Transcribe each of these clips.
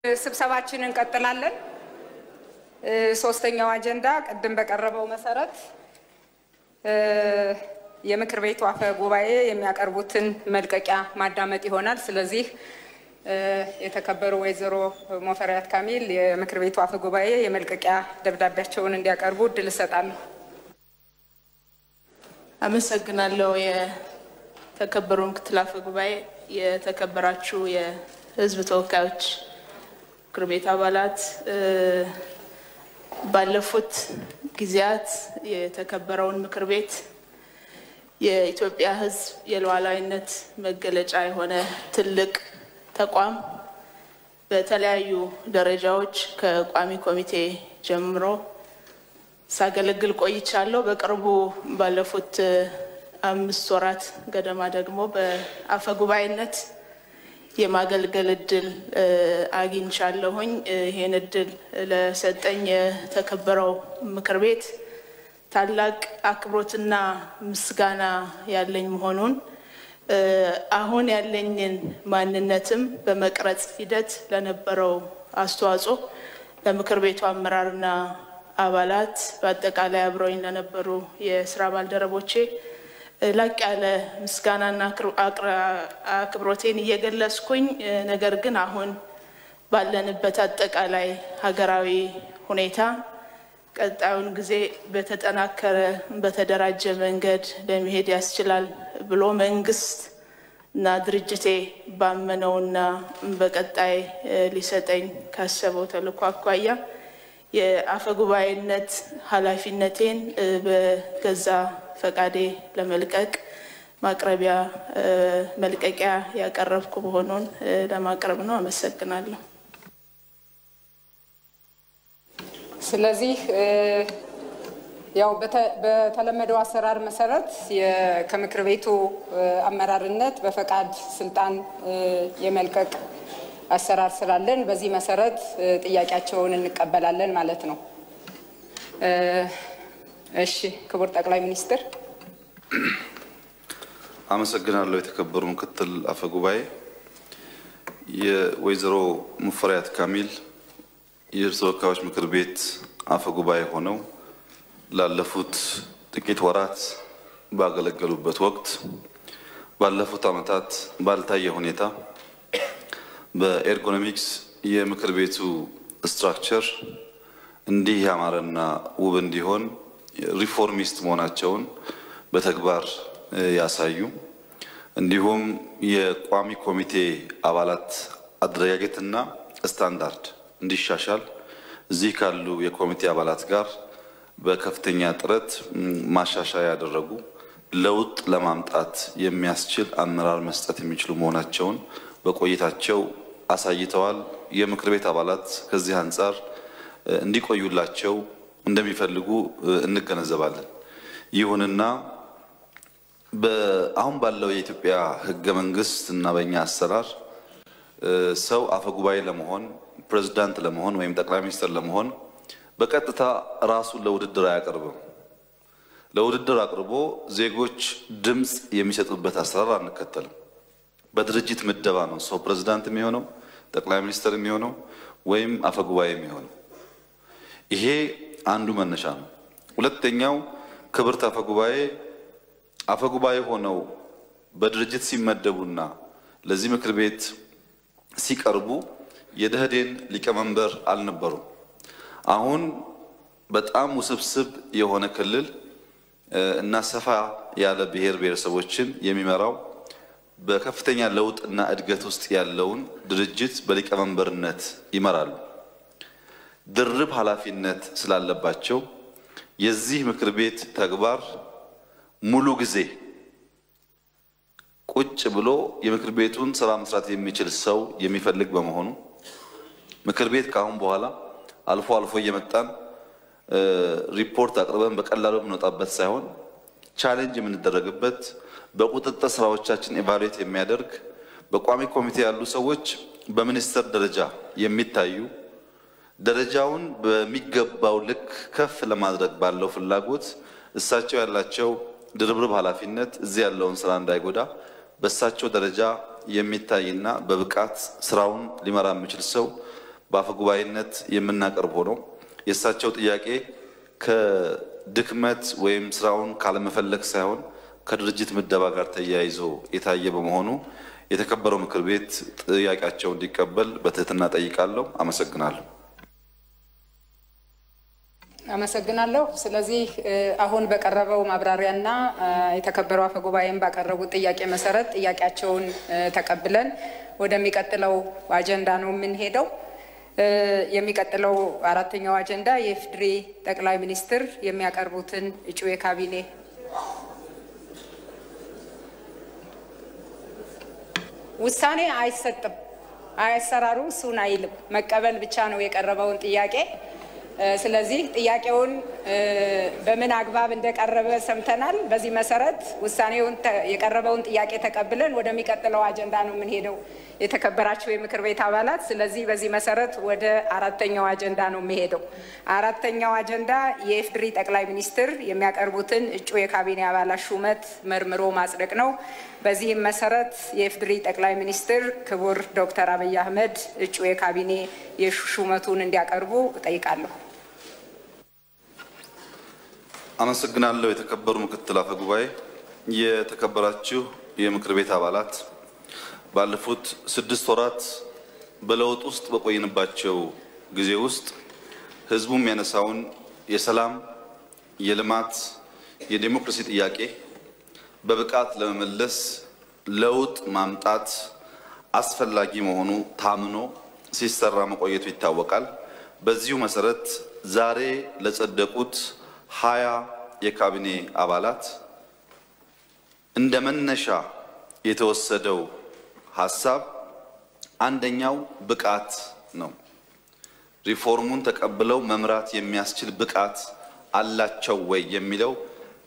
ስብሰባችንን እንቀጥላለን። ሶስተኛው አጀንዳ ቀደም በቀረበው መሰረት የምክር ቤቱ አፈ ጉባኤ የሚያቀርቡትን መልቀቂያ ማዳመጥ ይሆናል። ስለዚህ የተከበሩ ወይዘሮ ሙፈሪያት ካሚል የምክር ቤቱ አፈ ጉባኤ የመልቀቂያ ደብዳቤያቸውን እንዲያቀርቡ እድል እሰጣለሁ። አመሰግናለሁ። የተከበሩ ምክትል አፈ ጉባኤ፣ የተከበራችሁ የህዝብ ተወካዮች ምክር ቤት አባላት፣ ባለፉት ጊዜያት የተከበረውን ምክር ቤት የኢትዮጵያ ህዝብ የሉዓላዊነት መገለጫ የሆነ ትልቅ ተቋም በተለያዩ ደረጃዎች ከቋሚ ኮሚቴ ጀምሮ ሳገለግል ቆይቻለሁ። በቅርቡ ባለፉት 5 ወራት ገደማ ደግሞ በአፈ ጉባኤነት የማገልገል እድል አግኝቻለሁኝ። ይሄን እድል ለሰጠኝ የተከበረው ምክር ቤት ታላቅ አክብሮትና ምስጋና ያለኝ መሆኑን አሁን ያለኝን ማንነትም በመቅረጽ ሂደት ለነበረው አስተዋጽኦ ለምክር ቤቱ አመራርና አባላት በአጠቃላይ አብረውኝ ለነበሩ የስራ ባልደረቦቼ ላቅ ያለ ምስጋናና አክብሮቴን እየገለጽኩኝ፣ ነገር ግን አሁን ባለንበት አጠቃላይ ሀገራዊ ሁኔታ ቀጣዩን ጊዜ በተጠናከረ በተደራጀ መንገድ ለመሄድ ያስችላል ብሎ መንግስት እና ድርጅቴ ባመነውና በቀጣይ ሊሰጠኝ ካሰበው ተልዕኮ አኳያ የአፈ ጉባኤነት ኃላፊነቴን በገዛ ፈቃዴ ለመልቀቅ ማቅረቢያ መልቀቂያ ያቀረብኩ መሆኑን ለማቅረብ ነው። አመሰግናለሁ። ስለዚህ ያው በተለመደው አሰራር መሰረት ከምክር ቤቱ አመራርነት በፈቃድ ስልጣን የመልቀቅ አሰራር ስላለን በዚህ መሰረት ጥያቄያቸውን እንቀበላለን ማለት ነው። እሺ፣ ክቡር ጠቅላይ ሚኒስትር። አመሰግናለሁ። የተከበሩ ምክትል አፈ ጉባኤ፣ የወይዘሮ ሙፈሪያት ካሚል የህዝብ ተወካዮች ምክር ቤት አፈ ጉባኤ ሆነው ላለፉት ጥቂት ወራት ባገለገሉበት ወቅት ባለፉት ዓመታት ባልታየ ሁኔታ በኤርጎኖሚክስ የምክር ቤቱ ስትራክቸር እንዲህ ያማረና ውብ እንዲሆን ሪፎርሚስት መሆናቸውን በተግባር ያሳዩ፣ እንዲሁም የቋሚ ኮሚቴ አባላት አደረጃጀትና ስታንዳርድ እንዲሻሻል እዚህ ካሉ የኮሚቴ አባላት ጋር በከፍተኛ ጥረት ማሻሻያ ያደረጉ ለውጥ ለማምጣት የሚያስችል አመራር መስጠት የሚችሉ መሆናቸውን በቆይታቸው አሳይተዋል። የምክር ቤት አባላት ከዚህ አንፃር እንዲቆዩላቸው እንደሚፈልጉ እንገነዘባለን። ይሁንና አሁን ባለው የኢትዮጵያ ህገ መንግስት እና በእኛ አሰራር ሰው አፈ ጉባኤ ለመሆን ፕሬዝዳንት ለመሆን ወይም ጠቅላይ ሚኒስትር ለመሆን በቀጥታ ራሱን ለውድድር አያቀርብም። ለውድድር አቅርቦ ዜጎች ድምጽ የሚሰጡበት አሰራር አንከተልም። በድርጅት ምደባ ነው ሰው ፕሬዝዳንት የሚሆነው፣ ጠቅላይ ሚኒስትር የሚሆነው ወይም አፈ ጉባኤ የሚሆነው። ይሄ አንዱ መነሻ ነው። ሁለተኛው ክብርት አፈ ጉባኤ ሆነው በድርጅት ሲመደቡና ለዚህ ምክር ቤት ሲቀርቡ የደህዴን ሊቀመንበር አልነበሩም። አሁን በጣም ውስብስብ የሆነ ክልል እና ሰፋ ያለ ብሔር ብሔረሰቦችን የሚመራው በከፍተኛ ለውጥና እድገት ውስጥ ያለውን ድርጅት በሊቀመንበርነት ይመራሉ። ድርብ ኃላፊነት ስላለባቸው የዚህ ምክር ቤት ተግባር ሙሉ ጊዜ ቁጭ ብሎ የምክር ቤቱን ስራ መስራት የሚችል ሰው የሚፈልግ በመሆኑ ምክር ቤት ካሁን በኋላ አልፎ አልፎ እየመጣን ሪፖርት አቅርበን በቀላሉ የምንወጣበት ሳይሆን ቻሌንጅ የምንደረግበት በቁጥጥር ስራዎቻችን ኢቫሉዌት የሚያደርግ በቋሚ ኮሚቴ ያሉ ሰዎች በሚኒስትር ደረጃ የሚታዩ ደረጃውን በሚገባው ልክ ከፍ ለማድረግ ባለው ፍላጎት እሳቸው ያላቸው ድርብርብ ኃላፊነት እዚህ ያለውን ስራ እንዳይጎዳ በእሳቸው ደረጃ የሚታይና በብቃት ስራውን ሊመራ የሚችል ሰው በአፈጉባኤነት የምናቀርብ ሆኖ የእሳቸው ጥያቄ ከድክመት ወይም ስራውን ካለመፈለግ ሳይሆን ከድርጅት ምደባ ጋር ተያይዞ የታየ በመሆኑ የተከበረው ምክር ቤት ጥያቄያቸውን እንዲቀበል በትህትና ጠይቃለሁ። አመሰግናለሁ። አመሰግናለሁ። ስለዚህ አሁን በቀረበው ማብራሪያና የተከበረው አፈጉባኤም ባቀረቡት ጥያቄ መሰረት ጥያቄያቸውን ተቀብለን ወደሚቀጥለው አጀንዳ ነው የምንሄደው። የሚቀጥለው አራተኛው አጀንዳ የኢፌዴሪ ጠቅላይ ሚኒስትር የሚያቀርቡትን እጩ የካቢኔ ውሳኔ አይሰጥም። አሰራሩ እሱን አይልም። መቀበል ብቻ ነው የቀረበውን ጥያቄ። ስለዚህ ጥያቄውን በምን አግባብ እንደቀረበ ሰምተናል። በዚህ መሰረት ውሳኔውን የቀረበውን ጥያቄ ተቀብለን ወደሚቀጥለው አጀንዳ ነው የምንሄደው የተከበራችሁ የምክር ቤት አባላት። ስለዚህ በዚህ መሰረት ወደ አራተኛው አጀንዳ ነው የሚሄደው። አራተኛው አጀንዳ የኢፌዴሪ ጠቅላይ ሚኒስትር የሚያቀርቡትን እጩ የካቢኔ አባላት ሹመት መርምሮ ማጽደቅ ነው። በዚህም መሰረት የኢፌዴሪ ጠቅላይ ሚኒስትር ክቡር ዶክተር አብይ አህመድ እጩ የካቢኔ የሹመቱን እንዲያቀርቡ እጠይቃለሁ። አመሰግናለሁ። የተከበሩ ምክትል አፈ ጉባኤ፣ የተከበራችሁ የምክር ቤት አባላት፣ ባለፉት 6 ወራት በለውጥ ውስጥ በቆይንባቸው ጊዜ ውስጥ ህዝቡም ያነሳውን የሰላም፣ የልማት፣ የዲሞክራሲ ጥያቄ በብቃት ለመመለስ ለውጥ ማምጣት አስፈላጊ መሆኑ ታምኖ ሲሰራ መቆየቱ ይታወቃል። በዚሁ መሰረት ዛሬ ለጸደቁት 20 የካቢኔ አባላት እንደ መነሻ የተወሰደው ሐሳብ አንደኛው ብቃት ነው። ሪፎርሙን ተቀብለው መምራት የሚያስችል ብቃት አላቸው ወይ የሚለው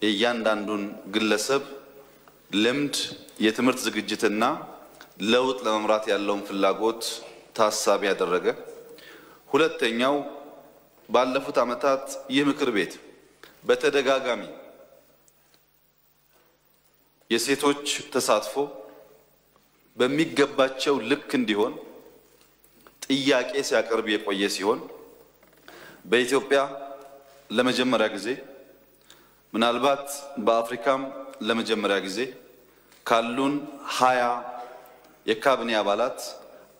እያንዳንዱን ግለሰብ ልምድ፣ የትምህርት ዝግጅትና ለውጥ ለመምራት ያለውን ፍላጎት ታሳቢ ያደረገ። ሁለተኛው ባለፉት ዓመታት ይህ ምክር ቤት በተደጋጋሚ የሴቶች ተሳትፎ በሚገባቸው ልክ እንዲሆን ጥያቄ ሲያቀርብ የቆየ ሲሆን በኢትዮጵያ ለመጀመሪያ ጊዜ ምናልባት በአፍሪካም ለመጀመሪያ ጊዜ ካሉን 20 የካቢኔ አባላት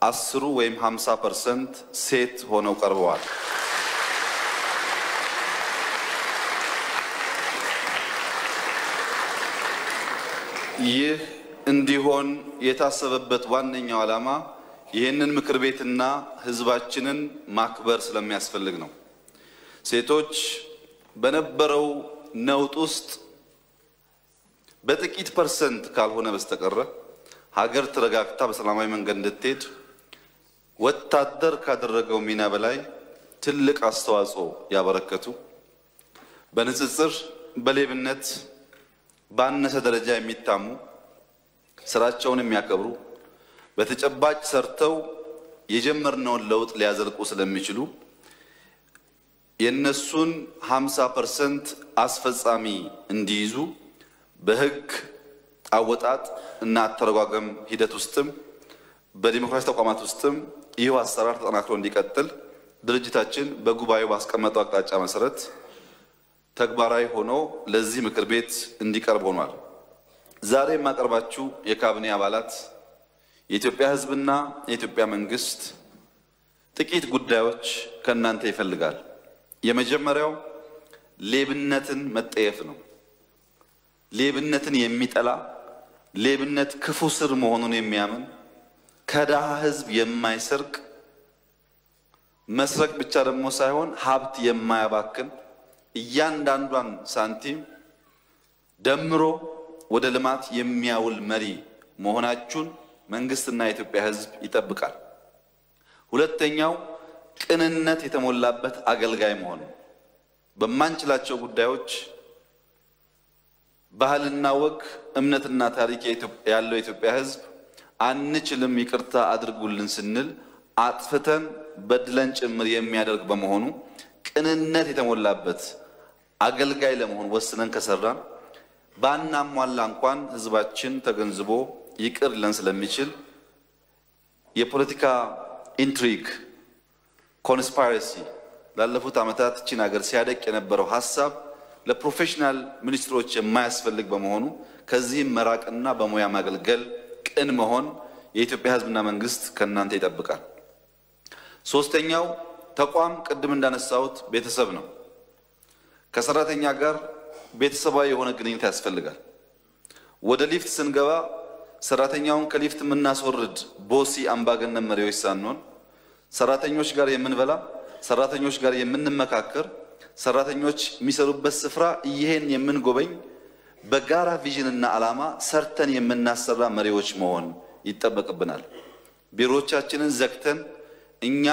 10 ወይም 50% ሴት ሆነው ቀርበዋል። ይህ እንዲሆን የታሰበበት ዋነኛው ዓላማ ይህንን ምክር ቤትና ህዝባችንን ማክበር ስለሚያስፈልግ ነው። ሴቶች በነበረው ነውጥ ውስጥ በጥቂት ፐርሰንት ካልሆነ በስተቀር ሀገር ተረጋግታ በሰላማዊ መንገድ እንድትሄድ ወታደር ካደረገው ሚና በላይ ትልቅ አስተዋጽኦ ያበረከቱ፣ በንጽጽር በሌብነት ባነሰ ደረጃ የሚታሙ፣ ስራቸውን የሚያከብሩ፣ በተጨባጭ ሰርተው የጀመርነውን ለውጥ ሊያዘልቁ ስለሚችሉ የነሱን 50% አስፈጻሚ እንዲይዙ በህግ አወጣጥ እና አተረጓጎም ሂደት ውስጥም በዲሞክራሲ ተቋማት ውስጥም ይህ አሰራር ተጠናክሮ እንዲቀጥል ድርጅታችን በጉባኤው ባስቀመጠው አቅጣጫ መሰረት ተግባራዊ ሆኖ ለዚህ ምክር ቤት እንዲቀርብ ሆኗል። ዛሬ የማቀርባችሁ የካቢኔ አባላት የኢትዮጵያ ህዝብና የኢትዮጵያ መንግስት ጥቂት ጉዳዮች ከእናንተ ይፈልጋል። የመጀመሪያው ሌብነትን መጠየፍ ነው። ሌብነትን የሚጠላ፣ ሌብነት ክፉ ስር መሆኑን የሚያምን፣ ከድሃ ህዝብ የማይሰርቅ፣ መስረቅ ብቻ ደግሞ ሳይሆን ሀብት የማያባክን፣ እያንዳንዷን ሳንቲም ደምሮ ወደ ልማት የሚያውል መሪ መሆናችሁን መንግስትና የኢትዮጵያ ህዝብ ይጠብቃል። ሁለተኛው ቅንነት የተሞላበት አገልጋይ መሆን። በማንችላቸው ጉዳዮች ባህልና ወግ፣ እምነትና ታሪክ ያለው የኢትዮጵያ ህዝብ አንችልም ይቅርታ አድርጉልን ስንል አጥፍተን በድለን ጭምር የሚያደርግ በመሆኑ ቅንነት የተሞላበት አገልጋይ ለመሆን ወስነን ከሰራን ባናሟላ እንኳን ህዝባችን ተገንዝቦ ይቅር ለን ስለሚችል የፖለቲካ ኢንትሪግ ኮንስፓይረሲ ላለፉት ዓመታት እቺን ሀገር ሲያደቅ የነበረው ሐሳብ ለፕሮፌሽናል ሚኒስትሮች የማያስፈልግ በመሆኑ ከዚህም መራቅና በሙያ ማገልገል ቅን መሆን የኢትዮጵያ ሕዝብና መንግስት ከናንተ ይጠብቃል። ሶስተኛው ተቋም ቅድም እንዳነሳሁት ቤተሰብ ነው። ከሰራተኛ ጋር ቤተሰባዊ የሆነ ግንኙነት ያስፈልጋል። ወደ ሊፍት ስንገባ ሰራተኛውን ከሊፍት የምናስወርድ ቦሲ አምባገነን መሪዎች ሳንሆን ሰራተኞች ጋር የምንበላ፣ ሰራተኞች ጋር የምንመካከር፣ ሰራተኞች የሚሰሩበት ስፍራ ይሄን የምንጎበኝ በጋራ ቪዥንና ዓላማ ሰርተን የምናሰራ መሪዎች መሆን ይጠበቅብናል። ቢሮዎቻችንን ዘግተን እኛ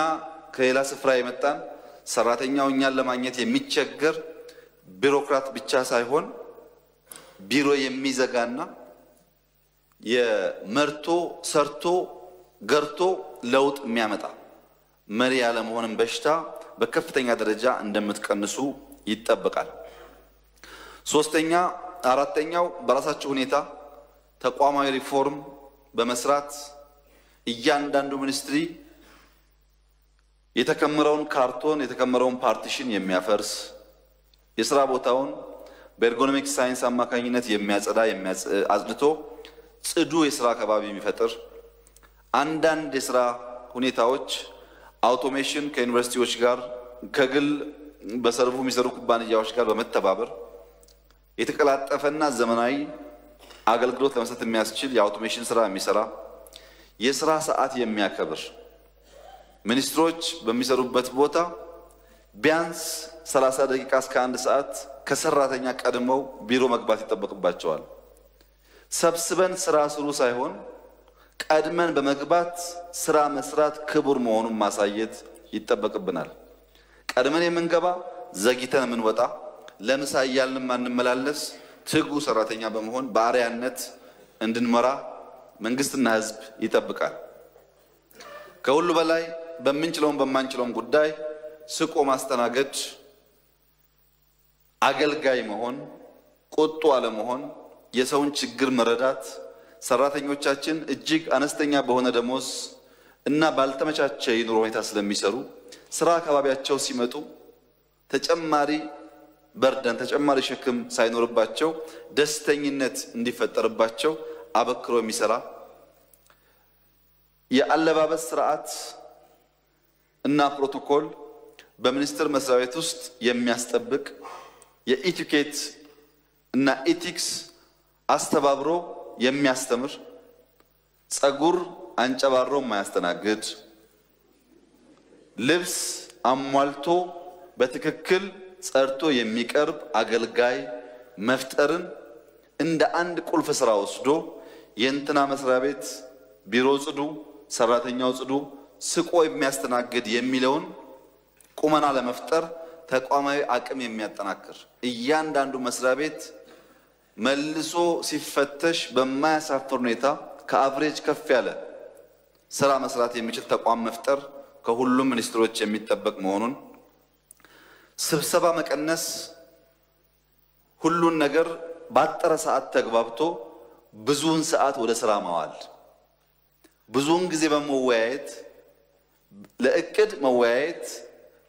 ከሌላ ስፍራ የመጣን ሰራተኛው እኛን ለማግኘት የሚቸገር ቢሮክራት ብቻ ሳይሆን ቢሮ የሚዘጋና የመርቶ ሰርቶ ገርቶ ለውጥ የሚያመጣ መሪ ያለመሆንን በሽታ በከፍተኛ ደረጃ እንደምትቀንሱ ይጠበቃል። አራተኛው በራሳችሁ ሁኔታ ተቋማዊ ሪፎርም በመስራት እያንዳንዱ ሚኒስትሪ የተከመረውን ካርቶን የተከመረውን ፓርቲሽን የሚያፈርስ የሥራ ቦታውን በኤርጎኖሚክ ሳይንስ አማካኝነት የሚያጸዳ አጽድቶ ጽዱ የሥራ አካባቢ የሚፈጥር አንዳንድ የሥራ ሁኔታዎች አውቶሜሽን ከዩኒቨርሲቲዎች ጋር ከግል በሰርቭ የሚሰሩ ኩባንያዎች ጋር በመተባበር የተቀላጠፈና ዘመናዊ አገልግሎት ለመስጠት የሚያስችል የአውቶሜሽን ስራ የሚሰራ የሥራ ሰዓት የሚያከብር ሚኒስትሮች በሚሰሩበት ቦታ ቢያንስ 30 ደቂቃ እስከ 1 ሰዓት ከሰራተኛ ቀድመው ቢሮ መግባት ይጠበቅባቸዋል። ሰብስበን ስራ ስሩ ሳይሆን ቀድመን በመግባት ስራ መስራት ክቡር መሆኑን ማሳየት ይጠበቅብናል። ቀድመን የምንገባ ዘግይተን የምንወጣ ለምሳ እያልን ማንመላለስ ትጉ ሰራተኛ በመሆን በአርአያነት እንድንመራ መንግስትና ህዝብ ይጠብቃል። ከሁሉ በላይ በምንችለውም በማንችለውም ጉዳይ ስቆ ማስተናገድ፣ አገልጋይ መሆን፣ ቁጡ አለመሆን፣ የሰውን ችግር መረዳት ሰራተኞቻችን እጅግ አነስተኛ በሆነ ደሞዝ እና ባልተመቻቸ የኑሮ ሁኔታ ስለሚሰሩ ስራ አካባቢያቸው ሲመጡ ተጨማሪ በርደን ተጨማሪ ሸክም ሳይኖርባቸው ደስተኝነት እንዲፈጠርባቸው አበክሮ የሚሰራ የአለባበስ ስርዓት እና ፕሮቶኮል በሚኒስቴር መስሪያ ቤት ውስጥ የሚያስጠብቅ የኢቲኬት እና ኢቲክስ አስተባብሮ የሚያስተምር ጸጉር አንጨባሮ የማያስተናግድ ልብስ አሟልቶ በትክክል ጸርቶ የሚቀርብ አገልጋይ መፍጠርን እንደ አንድ ቁልፍ ስራ ወስዶ የእንትና መስሪያ ቤት ቢሮ ጽዱ፣ ሰራተኛው ጽዱ፣ ስቆ የሚያስተናግድ የሚለውን ቁመና ለመፍጠር ተቋማዊ አቅም የሚያጠናክር እያንዳንዱ መስሪያ ቤት መልሶ ሲፈተሽ በማያሳፍር ሁኔታ ከአቨሬጅ ከፍ ያለ ስራ መስራት የሚችል ተቋም መፍጠር ከሁሉም ሚኒስትሮች የሚጠበቅ መሆኑን ስብሰባ መቀነስ ሁሉን ነገር ባጠረ ሰዓት ተግባብቶ ብዙውን ሰዓት ወደ ስራ ማዋል ብዙውን ጊዜ በመወያየት ለእቅድ መወያየት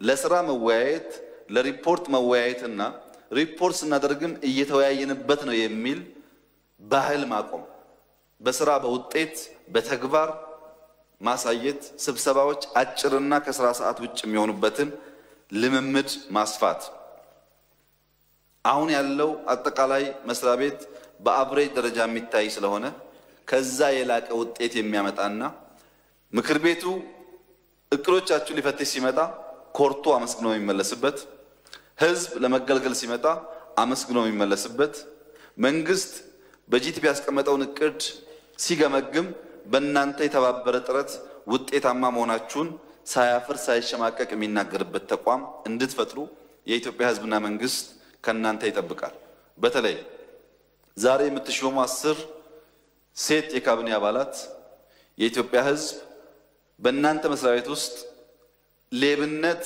ለስራ መወያየት ለሪፖርት መወያየትና ሪፖርት ስናደርግም እየተወያየንበት ነው የሚል ባህል ማቆም በስራ በውጤት በተግባር ማሳየት ስብሰባዎች አጭርና ከስራ ሰዓት ውጭ የሚሆኑበትን ልምምድ ማስፋት አሁን ያለው አጠቃላይ መስሪያ ቤት በአቨሬጅ ደረጃ የሚታይ ስለሆነ ከዛ የላቀ ውጤት የሚያመጣና ምክር ቤቱ እቅዶቻችሁ ሊፈትሽ ሲመጣ ኮርቶ አመስግኖ የሚመለስበት ህዝብ ለመገልገል ሲመጣ አመስግኖ የሚመለስበት መንግስት በጂቲፒ ያስቀመጠውን እቅድ ሲገመግም በእናንተ የተባበረ ጥረት ውጤታማ መሆናችሁን ሳያፍር ሳይሸማቀቅ የሚናገርበት ተቋም እንድትፈጥሩ የኢትዮጵያ ህዝብና መንግስት ከናንተ ይጠብቃል። በተለይ ዛሬ የምትሾሙ 10 ሴት የካቢኔ አባላት የኢትዮጵያ ህዝብ በእናንተ መስሪያ ቤት ውስጥ ሌብነት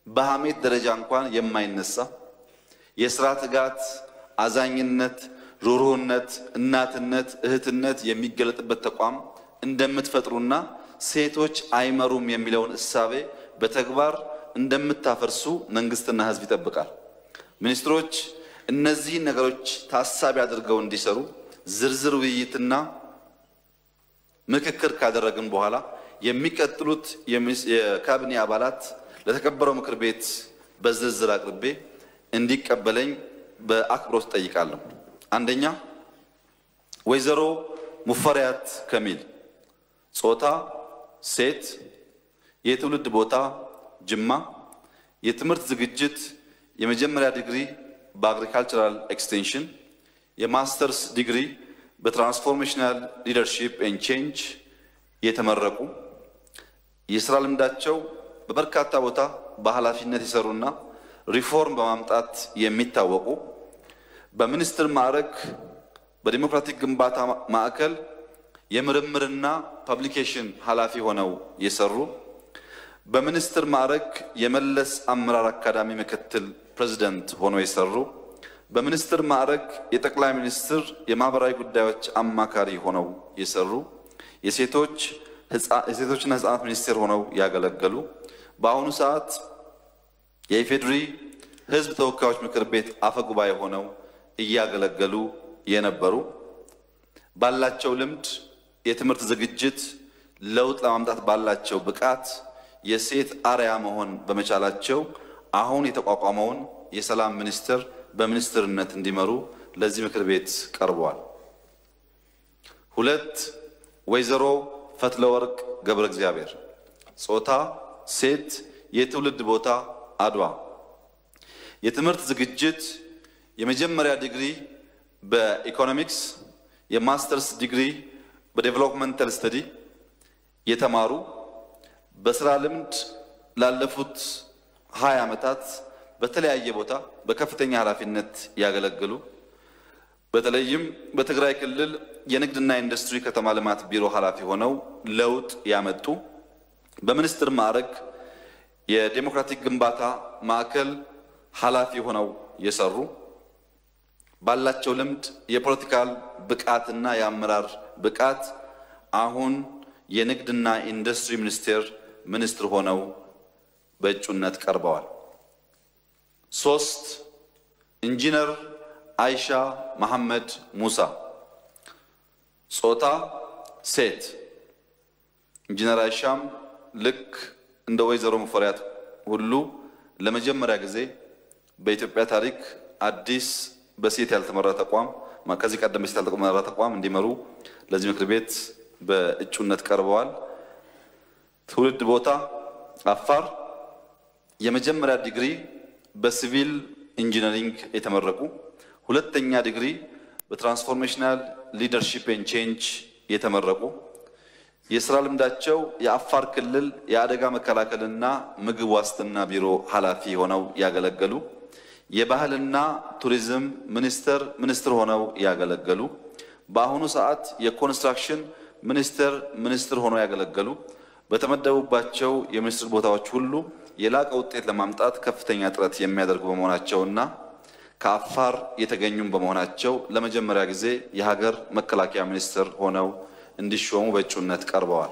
በሐሜት ደረጃ እንኳን የማይነሳ የሥራ ትጋት፣ አዛኝነት፣ ሩሩህነት፣ እናትነት፣ እህትነት የሚገለጥበት ተቋም እንደምትፈጥሩና ሴቶች አይመሩም የሚለውን እሳቤ በተግባር እንደምታፈርሱ መንግስትና ህዝብ ይጠብቃል። ሚኒስትሮች እነዚህ ነገሮች ታሳቢ አድርገው እንዲሰሩ ዝርዝር ውይይትና ምክክር ካደረግን በኋላ የሚቀጥሉት የካቢኔ አባላት ለተከበረው ምክር ቤት በዝርዝር አቅርቤ እንዲቀበለኝ በአክብሮት ጠይቃለሁ። አንደኛ ወይዘሮ ሙፈሪያት ካሚል ጾታ ሴት፣ የትውልድ ቦታ ጅማ፣ የትምህርት ዝግጅት የመጀመሪያ ዲግሪ በአግሪካልቸራል ኤክስቴንሽን፣ የማስተርስ ዲግሪ በትራንስፎርሜሽናል ሊደርሺፕ ኤንድ ቼንጅ የተመረቁ የሥራ ልምዳቸው በበርካታ ቦታ በኃላፊነት የሰሩና ሪፎርም በማምጣት የሚታወቁ በሚኒስትር ማዕረግ በዲሞክራቲክ ግንባታ ማዕከል የምርምርና ፐብሊኬሽን ኃላፊ ሆነው የሰሩ በሚኒስትር ማዕረግ የመለስ አመራር አካዳሚ ምክትል ፕሬዝዳንት ሆነው የሰሩ በሚኒስትር ማዕረግ የጠቅላይ ሚኒስትር የማህበራዊ ጉዳዮች አማካሪ ሆነው የሰሩ የሴቶችና ህፃናት ሚኒስቴር ሆነው ያገለገሉ በአሁኑ ሰዓት የኢፌድሪ ህዝብ ተወካዮች ምክር ቤት አፈ ጉባኤ ሆነው እያገለገሉ የነበሩ ባላቸው ልምድ የትምህርት ዝግጅት ለውጥ ለማምጣት ባላቸው ብቃት የሴት አርያ መሆን በመቻላቸው አሁን የተቋቋመውን የሰላም ሚኒስቴር በሚኒስትርነት እንዲመሩ ለዚህ ምክር ቤት ቀርበዋል። ሁለት ወይዘሮ ፈትለወርቅ ገብረ እግዚአብሔር ጾታ ሴት፣ የትውልድ ቦታ አድዋ፣ የትምህርት ዝግጅት የመጀመሪያ ዲግሪ በኢኮኖሚክስ፣ የማስተርስ ዲግሪ በዴቨሎፕመንታል ስተዲ የተማሩ በስራ ልምድ ላለፉት 20 ዓመታት በተለያየ ቦታ በከፍተኛ ኃላፊነት ያገለገሉ በተለይም በትግራይ ክልል የንግድና ኢንዱስትሪ ከተማ ልማት ቢሮ ኃላፊ ሆነው ለውጥ ያመጡ በሚኒስትር ማዕረግ የዲሞክራቲክ ግንባታ ማዕከል ኃላፊ ሆነው የሰሩ ባላቸው ልምድ የፖለቲካል ብቃትና የአመራር ብቃት አሁን የንግድና ኢንዱስትሪ ሚኒስትር ሆነው በእጩነት ቀርበዋል። ሶስት ኢንጂነር አይሻ መሐመድ ሙሳ ጾታ ሴት፣ ኢንጂነር አይሻም ልክ እንደ ወይዘሮ ሙፈሪያት ሁሉ ለመጀመሪያ ጊዜ በኢትዮጵያ ታሪክ አዲስ በሴት ያልተመራ ተቋም ከዚህ ቀደም በሴት ያልተመራ ተቋም እንዲመሩ ለዚህ ምክር ቤት በእጩነት ቀርበዋል። ትውልድ ቦታ አፋር፣ የመጀመሪያ ዲግሪ በሲቪል ኢንጂነሪንግ የተመረቁ፣ ሁለተኛ ዲግሪ በትራንስፎርሜሽናል ሊደርሺፕ ኤንድ ቼንጅ የተመረቁ የሥራ ልምዳቸው የአፋር ክልል የአደጋ መከላከልና ምግብ ዋስትና ቢሮ ኃላፊ ሆነው ያገለገሉ፣ የባህልና ቱሪዝም ሚኒስትር ሆነው ያገለገሉ፣ በአሁኑ ሰዓት የኮንስትራክሽን ሚኒስትር ሆነው ያገለገሉ፣ በተመደቡባቸው የሚኒስትር ቦታዎች ሁሉ የላቀ ውጤት ለማምጣት ከፍተኛ ጥረት የሚያደርጉ በመሆናቸውና ከአፋር የተገኙም በመሆናቸው ለመጀመሪያ ጊዜ የሀገር መከላከያ ሚኒስትር ሆነው እንዲሾሙ በእጩነት ቀርበዋል።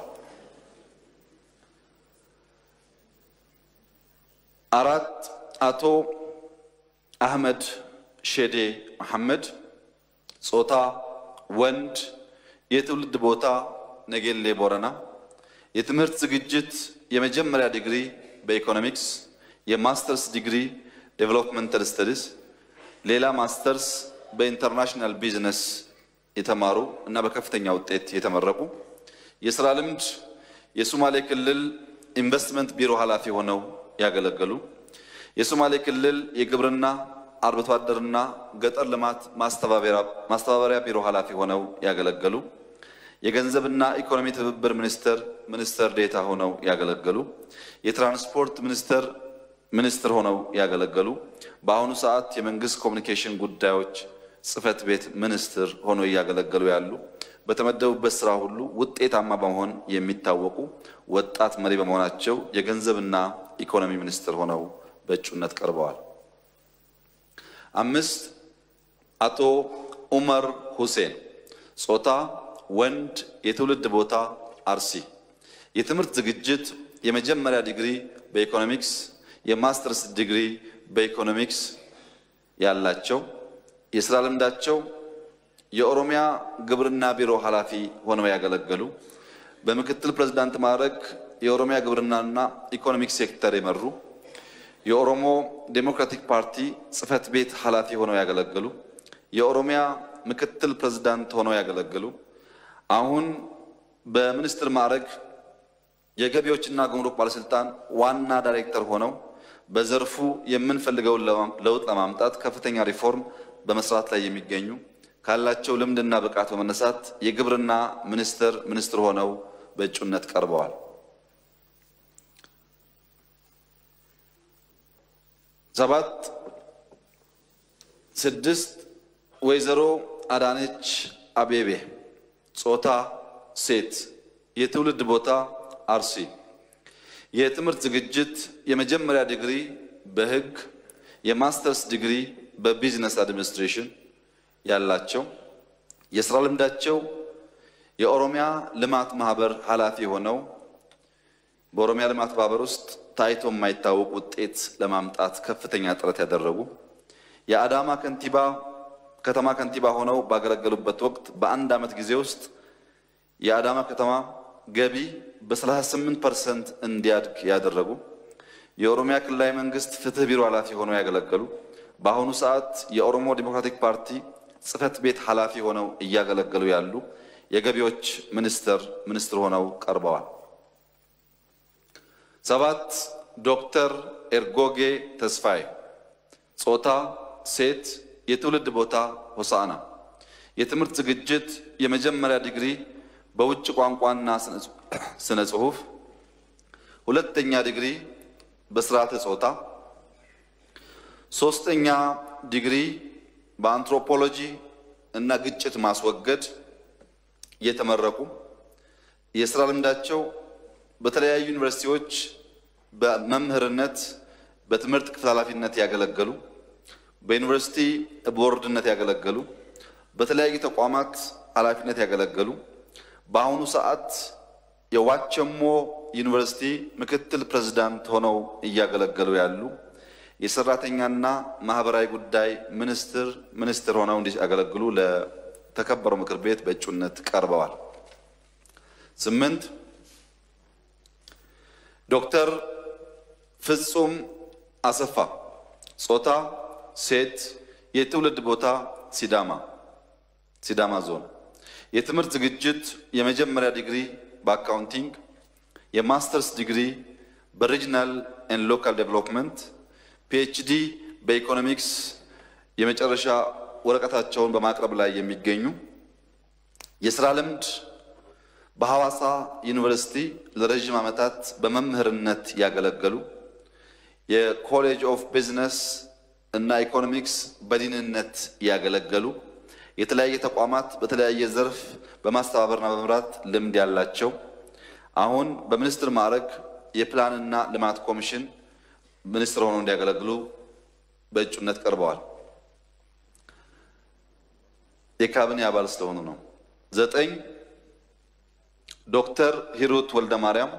አራት አቶ አህመድ ሼዴ መሐመድ ጾታ ወንድ፣ የትውልድ ቦታ ነጌሌ ቦረና፣ የትምህርት ዝግጅት የመጀመሪያ ዲግሪ በኢኮኖሚክስ፣ የማስተርስ ዲግሪ ዴቨሎፕመንታል ስተዲስ፣ ሌላ ማስተርስ በኢንተርናሽናል ቢዝነስ የተማሩ እና በከፍተኛ ውጤት የተመረቁ፣ የሥራ ልምድ የሶማሌ ክልል ኢንቨስትመንት ቢሮ ኃላፊ ሆነው ያገለገሉ፣ የሶማሌ ክልል የግብርና አርብቶ አደርና ገጠር ልማት ማስተባበሪያ ቢሮ ኃላፊ ሆነው ያገለገሉ፣ የገንዘብና ኢኮኖሚ ትብብር ሚኒስትር ዴታ ሆነው ያገለገሉ፣ የትራንስፖርት ሚኒስትር ሆነው ያገለገሉ፣ በአሁኑ ሰዓት የመንግስት ኮሙኒኬሽን ጉዳዮች ጽህፈት ቤት ሚኒስትር ሆነው ያገለገሉ ያሉ፣ በተመደቡበት ስራ ሁሉ ውጤታማ በመሆን የሚታወቁ ወጣት መሪ በመሆናቸው የገንዘብና ኢኮኖሚ ሚኒስትር ሆነው በእጩነት ቀርበዋል። አምስት አቶ ዑመር ሁሴን ጾታ ወንድ፣ የትውልድ ቦታ አርሲ፣ የትምህርት ዝግጅት የመጀመሪያ ዲግሪ በኢኮኖሚክስ የማስተርስ ዲግሪ በኢኮኖሚክስ ያላቸው የሥራ ልምዳቸው የኦሮሚያ ግብርና ቢሮ ኃላፊ ሆነው ያገለገሉ በምክትል ፕሬዝዳንት ማዕረግ የኦሮሚያ ግብርናና ኢኮኖሚክስ ሴክተር የመሩ የኦሮሞ ዴሞክራቲክ ፓርቲ ጽህፈት ቤት ኃላፊ ሆነው ያገለገሉ የኦሮሚያ ምክትል ፕሬዝዳንት ሆነው ያገለገሉ አሁን በሚኒስትር ማዕረግ የገቢዎችና ጉምሩክ ባለስልጣን ዋና ዳይሬክተር ሆነው በዘርፉ የምንፈልገው ለውጥ ለማምጣት ከፍተኛ ሪፎርም በመስራት ላይ የሚገኙ ካላቸው ልምድና ብቃት በመነሳት የግብርና ሚኒስትር ሆነው በእጩነት ቀርበዋል። 6 ወይዘሮ አዳነች አቤቤ ጾታ ሴት የትውልድ ቦታ አርሲ የትምህርት ዝግጅት የመጀመሪያ ዲግሪ በሕግ የማስተርስ ዲግሪ በቢዝነስ አድሚኒስትሬሽን ያላቸው የሥራ ልምዳቸው የኦሮሚያ ልማት ማህበር ኃላፊ ሆነው በኦሮሚያ ልማት ማህበር ውስጥ ታይቶ የማይታወቅ ውጤት ለማምጣት ከፍተኛ ጥረት ያደረጉ የአዳማ ከተማ ከንቲባ ሆነው ባገለገሉበት ወቅት በአንድ ዓመት ጊዜ ውስጥ የአዳማ ከተማ ገቢ በ38% እንዲያድግ ያደረጉ የኦሮሚያ ክልላዊ መንግስት ፍትህ ቢሮ ኃላፊ ሆነው ያገለገሉ በአሁኑ ሰዓት የኦሮሞ ዲሞክራቲክ ፓርቲ ጽህፈት ቤት ኃላፊ ሆነው እያገለገሉ ያሉ የገቢዎች ሚኒስትር ሆነው ቀርበዋል። 7 ዶክተር ኤርጎጌ ተስፋዬ ጾታ ሴት የትውልድ ቦታ ሆሳዕና የትምህርት ዝግጅት የመጀመሪያ ዲግሪ በውጭ ቋንቋና ስነ ጽሁፍ ሁለተኛ ዲግሪ በስርዓተ ጾታ 3ኛ ዲግሪ በአንትሮፖሎጂ እና ግጭት ማስወገድ የተመረቁ የሥራ ልምዳቸው በተለያዩ ዩኒቨርሲቲዎች በመምህርነት በትምህርት ክፍል ኃላፊነት ያገለገሉ በዩኒቨርሲቲ ቦርድነት ያገለገሉ በተለያዩ ተቋማት ኃላፊነት ያገለገሉ በአሁኑ ሰዓት የዋቸሞ ዩኒቨርሲቲ ምክትል ፕሬዝዳንት ሆነው እያገለገሉ ያሉ የሰራተኛና ማህበራዊ ጉዳይ ሚኒስትር ሆነው እንዲያገለግሉ ለተከበረው ምክር ቤት በእጩነት ቀርበዋል። 8 ዶክተር ፍጹም አሰፋ ጾታ ሴት የትውልድ ቦታ ሲዳማ ዞን የትምህርት ዝግጅት የመጀመሪያ ዲግሪ በአካውንቲንግ የማስተርስ ዲግሪ በሪጅናል ኤንድ ሎካል ዴቨሎፕመንት ፒኤችዲ በኢኮኖሚክስ የመጨረሻ ወረቀታቸውን በማቅረብ ላይ የሚገኙ የሥራ ልምድ በሐዋሳ ዩኒቨርሲቲ ለረጅም ዓመታት በመምህርነት ያገለገሉ የኮሌጅ ኦፍ ቢዝነስ እና ኢኮኖሚክስ በዲንነት ያገለገሉ የተለያየ ተቋማት በተለያየ ዘርፍ በማስተባበርና በመምራት ልምድ ያላቸው አሁን በሚኒስትር ማዕረግ የፕላንና ልማት ኮሚሽን ሚኒስትር ሆነው እንዲያገለግሉ በእጩነት ቀርበዋል። የካቢኔ አባል ስለሆኑ ነው። 9 ዶክተር ሂሩት ወልደማርያም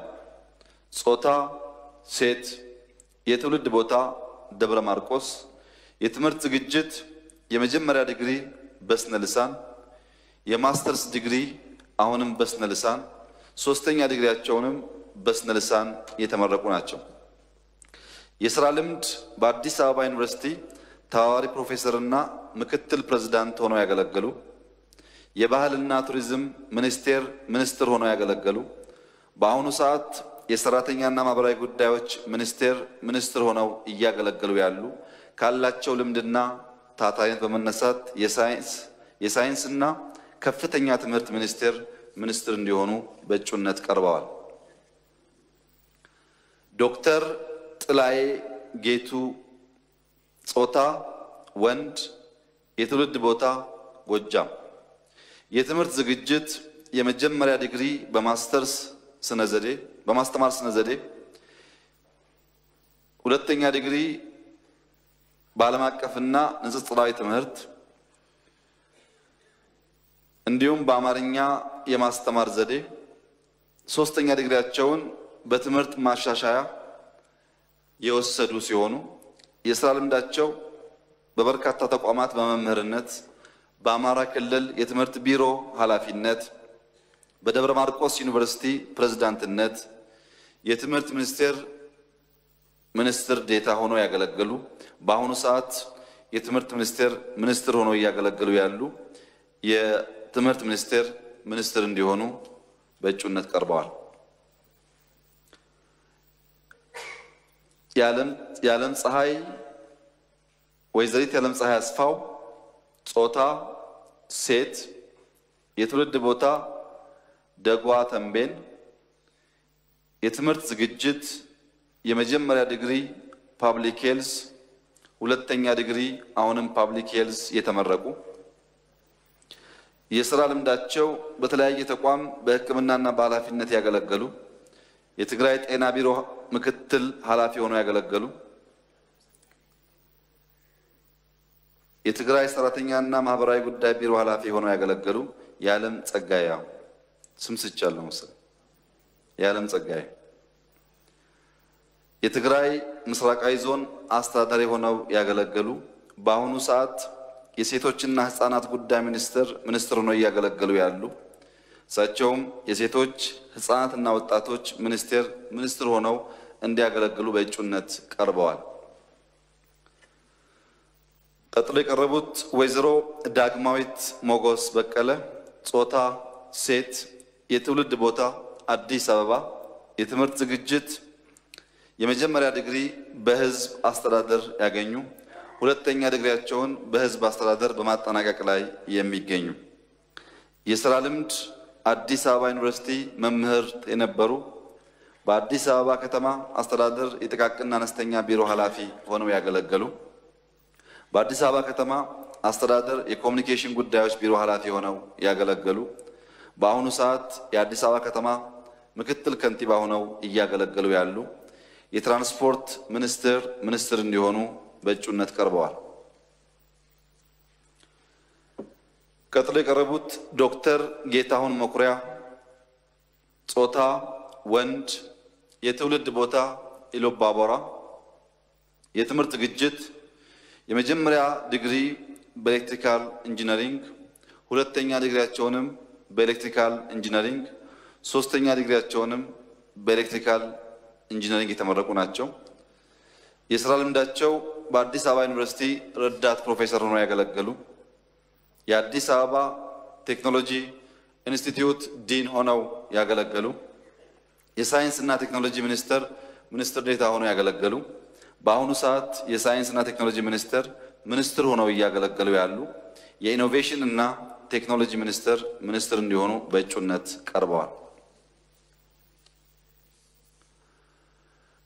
ጾታ ሴት የትውልድ ቦታ ደብረ ማርቆስ የትምህርት ዝግጅት የመጀመሪያ ዲግሪ በስነ ልሳን የማስተርስ ዲግሪ አሁንም በስነ ልሳን 3ኛ ዲግሪያቸውንም በስነ ልሳን የተመረቁ ናቸው። የሥራ ልምድ በአዲስ አበባ ዩኒቨርሲቲ ተባባሪ ፕሮፌሰርና ምክትል ፕሬዝዳንት ሆነው ያገለገሉ የባህልና ቱሪዝም ሚኒስትር ሆነው ያገለገሉ በአሁኑ ሰዓት የሰራተኛና ማህበራዊ ጉዳዮች ሚኒስትር ሆነው እያገለገሉ ያሉ ካላቸው ልምድና ታታሪነት በመነሳት የሳይንስና ከፍተኛ ትምህርት ሚኒስትር እንዲሆኑ በእጩነት ቀርበዋል። ዶክተር ጥላዬ ጌቱ ጾታ ወንድ የትውልድ ቦታ ጎጃም የትምህርት ዝግጅት የመጀመሪያ ዲግሪ በማስተማር ስነ ዘዴ ሁለተኛ ዲግሪ በዓለም አቀፍና ንጽጽራዊ ትምህርት እንዲሁም በአማርኛ የማስተማር ዘዴ 3ኛ ዲግሪያቸውን በትምህርት ማሻሻያ የወሰዱ ሲሆኑ የሥራ ልምዳቸው በበርካታ ተቋማት በመምህርነት፣ በአማራ ክልል የትምህርት ቢሮ ኃላፊነት፣ በደብረ ማርቆስ ዩኒቨርሲቲ ፕሬዝዳንትነት፣ የትምህርት ሚኒስቴር ሚኒስትር ዴታ ሆነው ያገለገሉ፣ በአሁኑ ሰዓት የትምህርት ሚኒስቴር ሚኒስትር ሆነው እያገለገሉ ያሉ የትምህርት ሚኒስቴር ሚኒስትር እንዲሆኑ በእጩነት ቀርበዋል። የዓለም ፀሐይ ወይዘሪት የዓለም ፀሐይ አስፋው ጾታ ሴት፣ የትውልድ ቦታ ደጓ ተንቤን፣ የትምህርት ዝግጅት የመጀመሪያ ዲግሪ ፓብሊክ ሄልዝ፣ ሁለተኛ ዲግሪ አሁንም ፓብሊክ ሄልዝ የተመረቁ፣ የሥራ ልምዳቸው በተለያየ ተቋም በሕክምናና በኃላፊነት ያገለገሉ፣ የትግራይ ጤና ቢሮ ምክትል ኃላፊ ሆነው ያገለገሉ፣ የትግራይ ሰራተኛና ማህበራዊ ጉዳይ ቢሮ ኃላፊ ሆነው ያገለገሉ የዓለም ጸጋዬ ስም ስጫለሁ መሰለኝ የዓለም ጸጋዬ፣ የትግራይ ምስራቃዊ ዞን አስተዳዳሪ ሆነው ያገለገሉ፣ በአሁኑ ሰዓት የሴቶችና ህፃናት ጉዳይ ሚኒስትር ሆነው እያገለገሉ ያሉ፣ እሳቸውም የሴቶች ህፃናትና ወጣቶች ሚኒስትር ሆነው እንዲያገለግሉ በእጩነት ቀርበዋል። ቀጥሎ የቀረቡት ወይዘሮ ዳግማዊት ሞገስ በቀለ ጾታ ሴት፣ የትውልድ ቦታ አዲስ አበባ፣ የትምህርት ዝግጅት የመጀመሪያ ዲግሪ በህዝብ አስተዳደር ያገኙ፣ ሁለተኛ ዲግሪያቸውን በህዝብ አስተዳደር በማጠናቀቅ ላይ የሚገኙ፣ የሥራ ልምድ አዲስ አበባ ዩኒቨርሲቲ መምህር የነበሩ፣ በአዲስ አበባ ከተማ አስተዳደር የጥቃቅንና አነስተኛ ቢሮ ኃላፊ ሆነው ያገለገሉ፣ በአዲስ አበባ ከተማ አስተዳደር የኮሙኒኬሽን ጉዳዮች ቢሮ ኃላፊ ሆነው ያገለገሉ፣ በአሁኑ ሰዓት የአዲስ አበባ ከተማ ምክትል ከንቲባ ሆነው እያገለገሉ ያሉ፣ የትራንስፖርት ሚኒስትር እንዲሆኑ በእጩነት ቀርበዋል። ቀጥሎ የቀረቡት ዶክተር ጌታሁን መኩሪያ ጾታ ወንድ፣ የትውልድ ቦታ ኢሉባቦራ፣ የትምህርት ዝግጅት የመጀመሪያ ዲግሪ በኤሌክትሪካል ኢንጂነሪንግ፣ ሁለተኛ ዲግሪያቸውንም በኤሌክትሪካል ኢንጂነሪንግ፣ ሶስተኛ ዲግሪያቸውንም በኤሌክትሪካል ኢንጂነሪንግ የተመረቁ ናቸው። የሥራ ልምዳቸው በአዲስ አበባ ዩኒቨርሲቲ ረዳት ፕሮፌሰር ሆነው ያገለገሉ፣ የአዲስ አበባ ቴክኖሎጂ ኢንስቲትዩት ዲን ሆነው ያገለገሉ፣ የሳይንስና ቴክኖሎጂ ሚኒስትር ዴታ ሆነው ያገለገሉ፣ በአሁኑ ሰዓት የሳይንስና ቴክኖሎጂ ሚኒስትር ሆነው እያገለገሉ ያሉ፣ የኢኖቬሽን እና ቴክኖሎጂ ሚኒስትር እንዲሆኑ በእጩነት ቀርበዋል።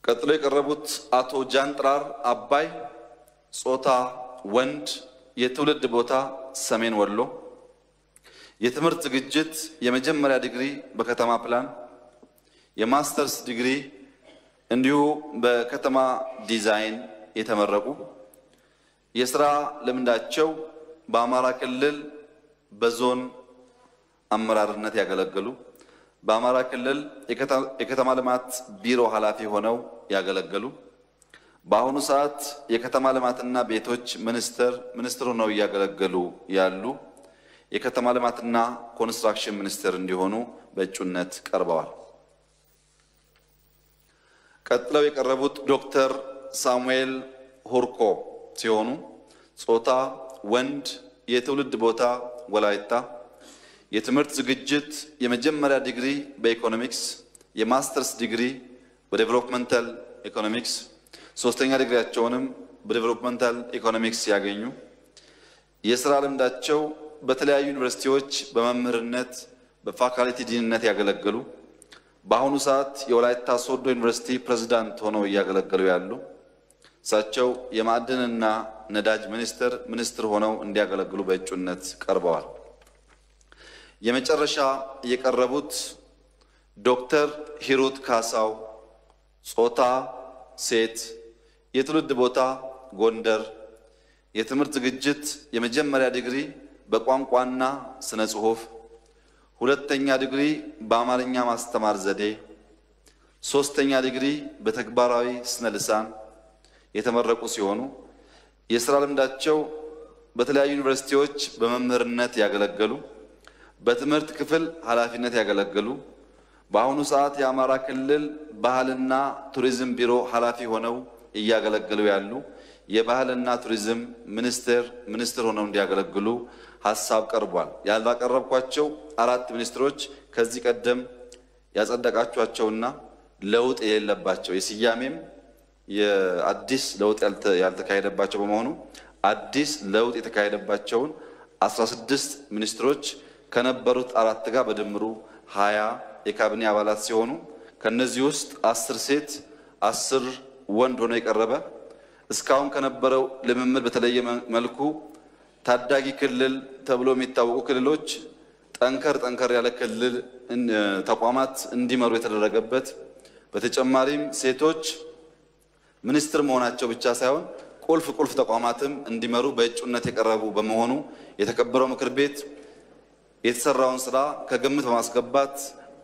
ቀጥሎ የቀረቡት አቶ ጃንጥራር አባይ ጾታ ወንድ፣ የትውልድ ቦታ ሰሜን ወሎ፣ የትምህርት ዝግጅት የመጀመሪያ ዲግሪ በከተማ ፕላን፣ የማስተርስ ዲግሪ እንዲሁ በከተማ ዲዛይን የተመረቁ፣ የሥራ ልምዳቸው በአማራ ክልል በዞን አመራርነት ያገለገሉ፣ በአማራ ክልል የከተማ ልማት ቢሮ ኃላፊ ሆነው ያገለገሉ፣ በአሁኑ ሰዓት የከተማ ልማትና ቤቶች ሚኒስትር ሆነው እያገለገሉ ያሉ፣ የከተማ ልማትና ኮንስትራክሽን ሚኒስትር እንዲሆኑ በእጩነት ቀርበዋል። ቀጥለው የቀረቡት ዶክተር ሳሙኤል ሁርኮ ሲሆኑ ጾታ ወንድ፣ የትውልድ ቦታ ወላይታ፣ የትምህርት ዝግጅት የመጀመሪያ ዲግሪ በኢኮኖሚክስ፣ የማስተርስ ዲግሪ በዴቨሎፕመንታል ኢኮኖሚክስ፣ ሶስተኛ ዲግሪያቸውንም በዴቨሎፕመንታል ኢኮኖሚክስ ያገኙ፣ የሥራ ልምዳቸው በተለያዩ ዩኒቨርሲቲዎች በመምህርነት በፋካልቲ ዲንነት ያገለገሉ፣ በአሁኑ ሰዓት የወላይታ ሶዶ ዩኒቨርሲቲ ፕሬዝዳንት ሆነው እያገለገሉ ያሉ፣ እሳቸው የማዕድንና ነዳጅ ሚኒስትር ሆነው እንዲያገለግሉ በእጩነት ቀርበዋል። የመጨረሻ የቀረቡት ዶክተር ሂሩት ካሳው ጾታ ሴት፣ የትውልድ ቦታ ጎንደር፣ የትምህርት ዝግጅት የመጀመሪያ ዲግሪ በቋንቋና ስነ ጽሑፍ፣ ሁለተኛ ዲግሪ በአማርኛ ማስተማር ዘዴ፣ ሶስተኛ ዲግሪ በተግባራዊ ስነ ልሳን የተመረቁ ሲሆኑ የሥራ ልምዳቸው በተለያዩ ዩኒቨርሲቲዎች በመምህርነት ያገለገሉ በትምህርት ክፍል ኃላፊነት ያገለገሉ በአሁኑ ሰዓት የአማራ ክልል ባህልና ቱሪዝም ቢሮ ኃላፊ ሆነው እያገለገሉ ያሉ የባህልና ቱሪዝም ሚኒስትር ሆነው እንዲያገለግሉ ሐሳብ ቀርቧል። ያላቀረብኳቸው 4 ሚኒስትሮች ከዚህ ቀደም ያጸደቃቸውና ለውጥ የሌለባቸው የስያሜም የአዲስ ለውጥ ያልተካሄደባቸው በመሆኑ አዲስ ለውጥ የተካሄደባቸውን 16 ሚኒስትሮች ከነበሩት 4 ጋር በድምሩ 20 የካቢኔ አባላት ሲሆኑ ከነዚህ ውስጥ 10 ሴት 10 ወንድ ሆነው የቀረበ እስካሁን ከነበረው ልምምድ በተለየ መልኩ ታዳጊ ክልል ተብሎ የሚታወቁ ክልሎች ጠንከር ያለ ክልል ተቋማት እንዲመሩ የተደረገበት በተጨማሪም ሴቶች ሚኒስትር መሆናቸው ብቻ ሳይሆን ቁልፍ ተቋማትም እንዲመሩ በእጩነት የቀረቡ በመሆኑ የተከበረው ምክር ቤት የተሰራውን ስራ ከግምት በማስገባት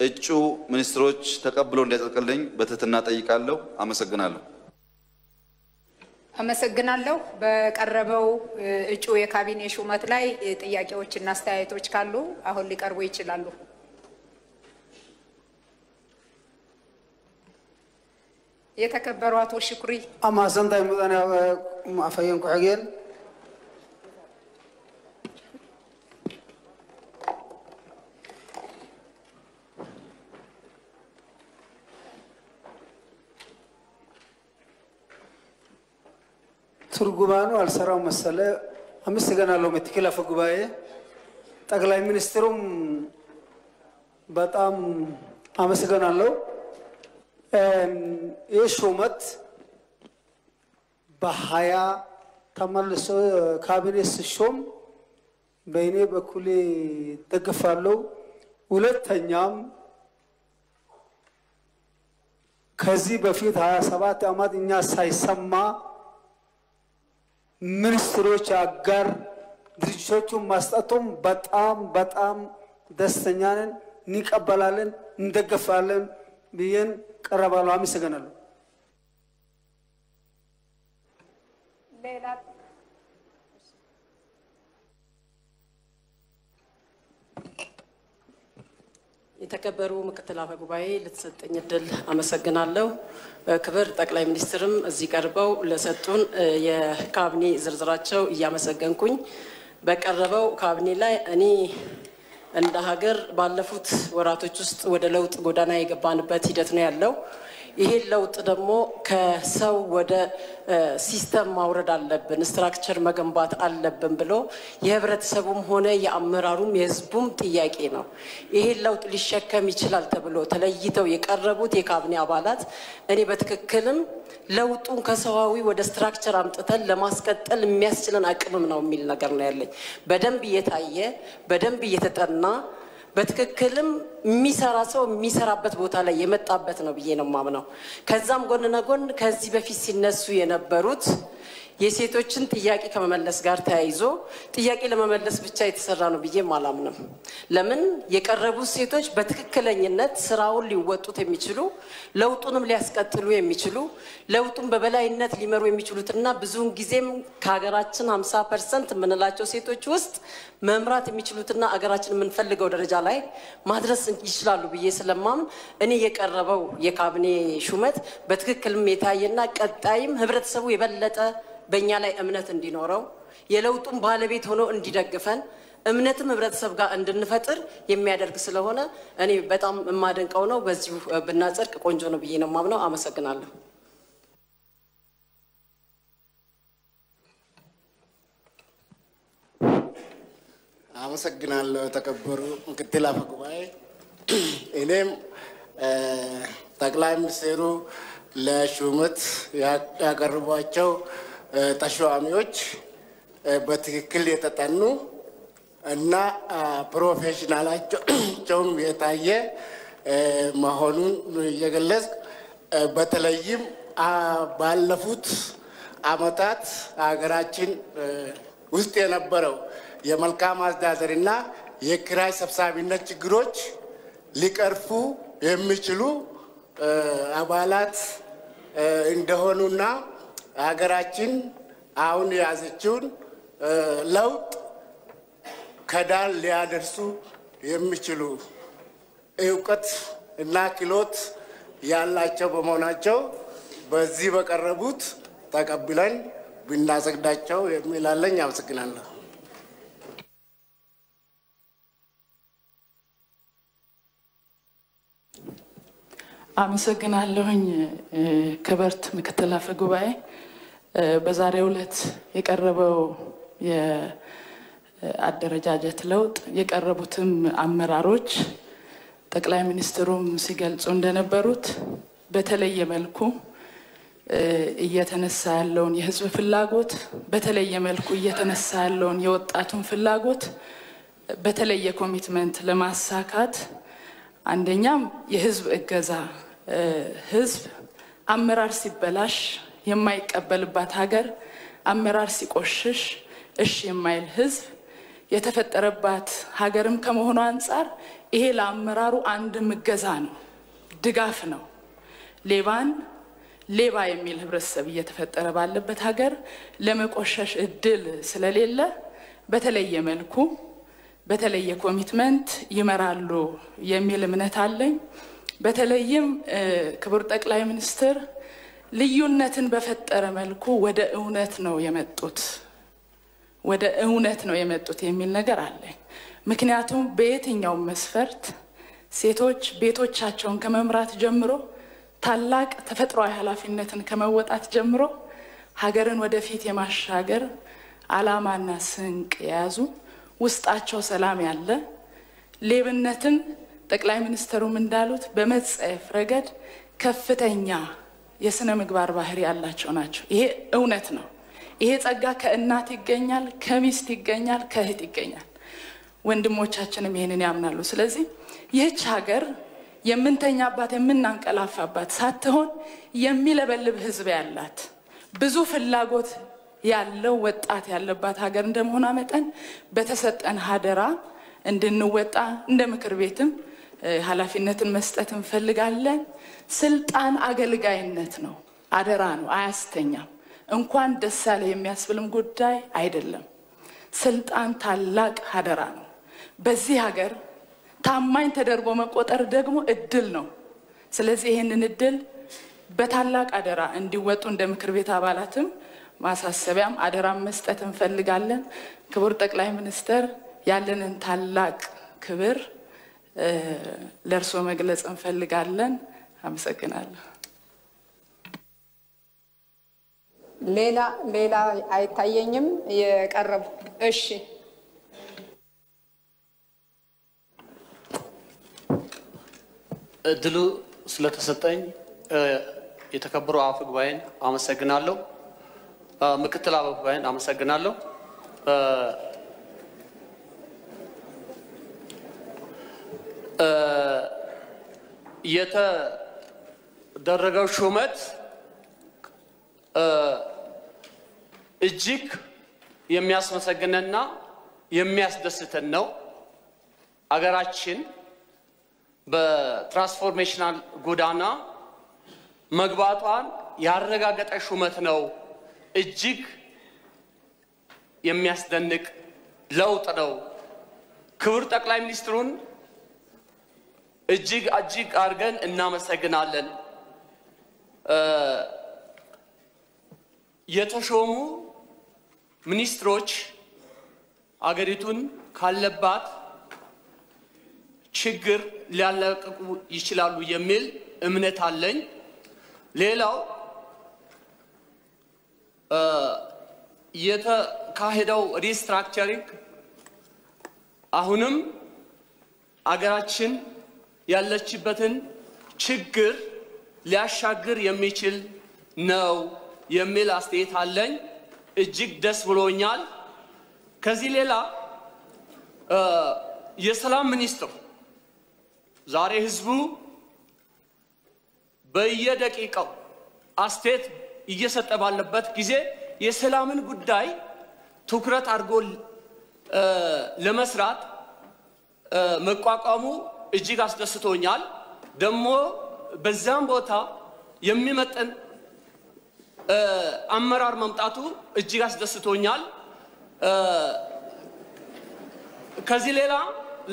እጩ ሚኒስትሮች ተቀብሎ እንዲያጸድቅልኝ በትህትና ጠይቃለሁ። አመሰግናለሁ። አመሰግናለሁ። በቀረበው እጩ የካቢኔ ሹመት ላይ ጥያቄዎችና አስተያየቶች ካሉ አሁን ሊቀርቡ ይችላሉ። የተከበሩ አቶ ሽኩሪ አማሰንታይ ሙዳና ማፈየን ኩሐገን ትርጉማኑ አልሰራው መሰለ አመስገናለሁ። መትከላ ፈጉባኤ ጠቅላይ ሚኒስትሩም በጣም አመስገናለሁ። የሹመት በሀያ ተመልሶ ካቢኔ ሲሾም በእኔ በኩል ደግፋለሁ። ሁለተኛም ከዚህ በፊት 27 ዓመት እኛ ሳይሰማ ሚኒስትሮች አጋር ድርጅቶቹን ማስጠቱም በጣም ደስተኛ ነን፣ እንቀበላለን፣ እንደገፋለን ብዬን ቀረባለሁ። አመሰግናለሁ። የተከበሩ ምክትል አፈ ጉባኤ ለተሰጠኝ እድል አመሰግናለሁ። ክብር ጠቅላይ ሚኒስትርም እዚህ ቀርበው ለሰጡን የካቢኔ ዝርዝራቸው እያመሰገንኩኝ በቀረበው ካቢኔ ላይ እኔ እንደ ሀገር ባለፉት ወራቶች ውስጥ ወደ ለውጥ ጎዳና የገባንበት ሂደት ነው ያለው። ይሄ ለውጥ ደግሞ ከሰው ወደ ሲስተም ማውረድ አለብን፣ ስትራክቸር መገንባት አለብን ብሎ የህብረተሰቡም ሆነ የአመራሩም የህዝቡም ጥያቄ ነው። ይሄ ለውጥ ሊሸከም ይችላል ተብሎ ተለይተው የቀረቡት የካቢኔ አባላት እኔ በትክክልም ለውጡን ከሰዋዊ ወደ ስትራክቸር አምጥተን ለማስቀጠል የሚያስችለን አቅምም ነው የሚል ነገር ነው ያለኝ። በደንብ እየታየ በደንብ እየተጠና በትክክልም የሚሰራ ሰው የሚሰራበት ቦታ ላይ የመጣበት ነው ብዬ ነው ማምነው። ከዛም ጎን ለጎን ከዚህ በፊት ሲነሱ የነበሩት የሴቶችን ጥያቄ ከመመለስ ጋር ተያይዞ ጥያቄ ለመመለስ ብቻ የተሰራ ነው ብዬ ማላምንም። ለምን የቀረቡት ሴቶች በትክክለኝነት ስራውን ሊወጡት የሚችሉ ለውጡንም ሊያስቀጥሉ የሚችሉ ለውጡን በበላይነት ሊመሩ የሚችሉትና ብዙውን ጊዜም ከሀገራችን 50% የምንላቸው ሴቶች ውስጥ መምራት የሚችሉትና አገራችን የምንፈልገው ደረጃ ላይ ማድረስ ይችላሉ ብዬ ስለማምን እኔ የቀረበው የካቢኔ ሹመት በትክክልም የታየና ቀጣይም ህብረተሰቡ የበለጠ በእኛ ላይ እምነት እንዲኖረው የለውጡን ባለቤት ሆኖ እንዲደግፈን እምነትም ህብረተሰብ ጋር እንድንፈጥር የሚያደርግ ስለሆነ እኔ በጣም የማደንቀው ነው። በዚሁ ብናጸድቅ ቆንጆ ነው ብዬ ነው ማምነው። አመሰግናለሁ። አመሰግናለሁ ተከበሩ ምክትል አፈ ጉባኤ። እኔም ጠቅላይ ሚኒስትሩ ለሹመት ያቀርቧቸው ተሿሚዎች በትክክል የተጠኑ እና ፕሮፌሽናላቸውም የታየ መሆኑን እየገለጽ በተለይም ባለፉት አመታት ሀገራችን ውስጥ የነበረው የመልካም አስተዳደርና የኪራይ ሰብሳቢነት ችግሮች ሊቀርፉ የሚችሉ አባላት እንደሆኑና ሀገራችን አሁን ያዘችውን ለውጥ ከዳር ሊያደርሱ የሚችሉ ዕውቀት እና ክህሎት ያላቸው በመሆናቸው በዚህ በቀረቡት ተቀብለን ብናጸድቃቸው የሚላለኝ አመሰግናለሁ። አመሰግናለሁኝ ክብርት ምክትል አፈ ጉባኤ። በዛሬው ዕለት የቀረበው የአደረጃጀት ለውጥ የቀረቡትም አመራሮች ጠቅላይ ሚኒስትሩም ሲገልጹ እንደነበሩት በተለየ መልኩ እየተነሳ ያለውን የህዝብ ፍላጎት በተለየ መልኩ እየተነሳ ያለውን የወጣቱን ፍላጎት በተለየ ኮሚትመንት ለማሳካት አንደኛም የህዝብ እገዛ ህዝብ አመራር ሲበላሽ የማይቀበልባት ሀገር አመራር ሲቆሽሽ እሺ የማይል ህዝብ የተፈጠረባት ሀገርም ከመሆኑ አንፃር ይሄ ለአመራሩ አንድ እገዛ ነው፣ ድጋፍ ነው። ሌባን ሌባ የሚል ህብረተሰብ እየተፈጠረ ባለበት ሀገር ለመቆሸሽ እድል ስለሌለ በተለየ መልኩ በተለየ ኮሚትመንት ይመራሉ የሚል እምነት አለኝ። በተለይም ክቡር ጠቅላይ ሚኒስትር ልዩነትን በፈጠረ መልኩ ወደ እውነት ነው የመጡት የሚል ነገር አለኝ። ምክንያቱም በየትኛው መስፈርት ሴቶች ቤቶቻቸውን ከመምራት ጀምሮ ታላቅ ተፈጥሯዊ ኃላፊነትን ከመወጣት ጀምሮ ሀገርን ወደፊት የማሻገር ዓላማና ስንቅ የያዙ ውስጣቸው ሰላም ያለ ሌብነትን ጠቅላይ ሚኒስትሩም እንዳሉት በመጸየፍ ረገድ ከፍተኛ የስነ ምግባር ባህሪ ያላቸው ናቸው። ይሄ እውነት ነው። ይሄ ጸጋ ከእናት ይገኛል፣ ከሚስት ይገኛል፣ ከእህት ይገኛል። ወንድሞቻችንም ይሄንን ያምናሉ። ስለዚህ ይህች ሀገር የምንተኛባት የምናንቀላፋባት ሳትሆን የሚለበልብ ህዝብ ያላት ብዙ ፍላጎት ያለው ወጣት ያለባት ሀገር እንደመሆኗ መጠን በተሰጠን ሀደራ እንድንወጣ እንደ ምክር ቤትም ኃላፊነትን መስጠት እንፈልጋለን። ስልጣን አገልጋይነት ነው፣ አደራ ነው፣ አያስተኛም። እንኳን ደስ ያለ የሚያስብልም ጉዳይ አይደለም። ስልጣን ታላቅ ሀደራ ነው። በዚህ ሀገር ታማኝ ተደርጎ መቆጠር ደግሞ እድል ነው። ስለዚህ ይሄንን እድል በታላቅ አደራ እንዲወጡ እንደ ምክር ቤት አባላትም ማሳሰቢያም አደራም መስጠት እንፈልጋለን። ክቡር ጠቅላይ ሚኒስትር ያለንን ታላቅ ክብር ለርሶ መግለጽ እንፈልጋለን። አመሰግናለሁ። ሌላ አይታየኝም የቀረቡ። እሺ እድሉ ስለተሰጠኝ የተከበሩ አፈ ጉባኤን አመሰግናለሁ። ምክትል አፈ ጉባኤን አመሰግናለሁ። የተደረገው ሹመት እጅግ የሚያስመሰግነና የሚያስደስተን ነው። አገራችን በትራንስፎርሜሽናል ጎዳና መግባቷን ያረጋገጠ ሹመት ነው። እጅግ የሚያስደንቅ ለውጥ ነው። ክቡር ጠቅላይ ሚኒስትሩን እጅግ አድርገን እናመሰግናለን። የተሾሙ ሚኒስትሮች አገሪቱን ካለባት ችግር ሊያላቅቁ ይችላሉ የሚል እምነት አለኝ። ሌላው የተካሄደው ሪስትራክቸሪንግ አሁንም አገራችን ያለችበትን ችግር ሊያሻግር የሚችል ነው የሚል አስተያየት አለኝ። እጅግ ደስ ብሎኛል። ከዚህ ሌላ የሰላም ሚኒስትር ዛሬ ህዝቡ በየደቂቃው አስተያየት እየሰጠ ባለበት ጊዜ የሰላምን ጉዳይ ትኩረት አድርጎ ለመስራት መቋቋሙ እጅግ አስደስቶኛል። ደግሞ በዛም ቦታ የሚመጥን አመራር መምጣቱ እጅግ አስደስቶኛል። ከዚህ ሌላ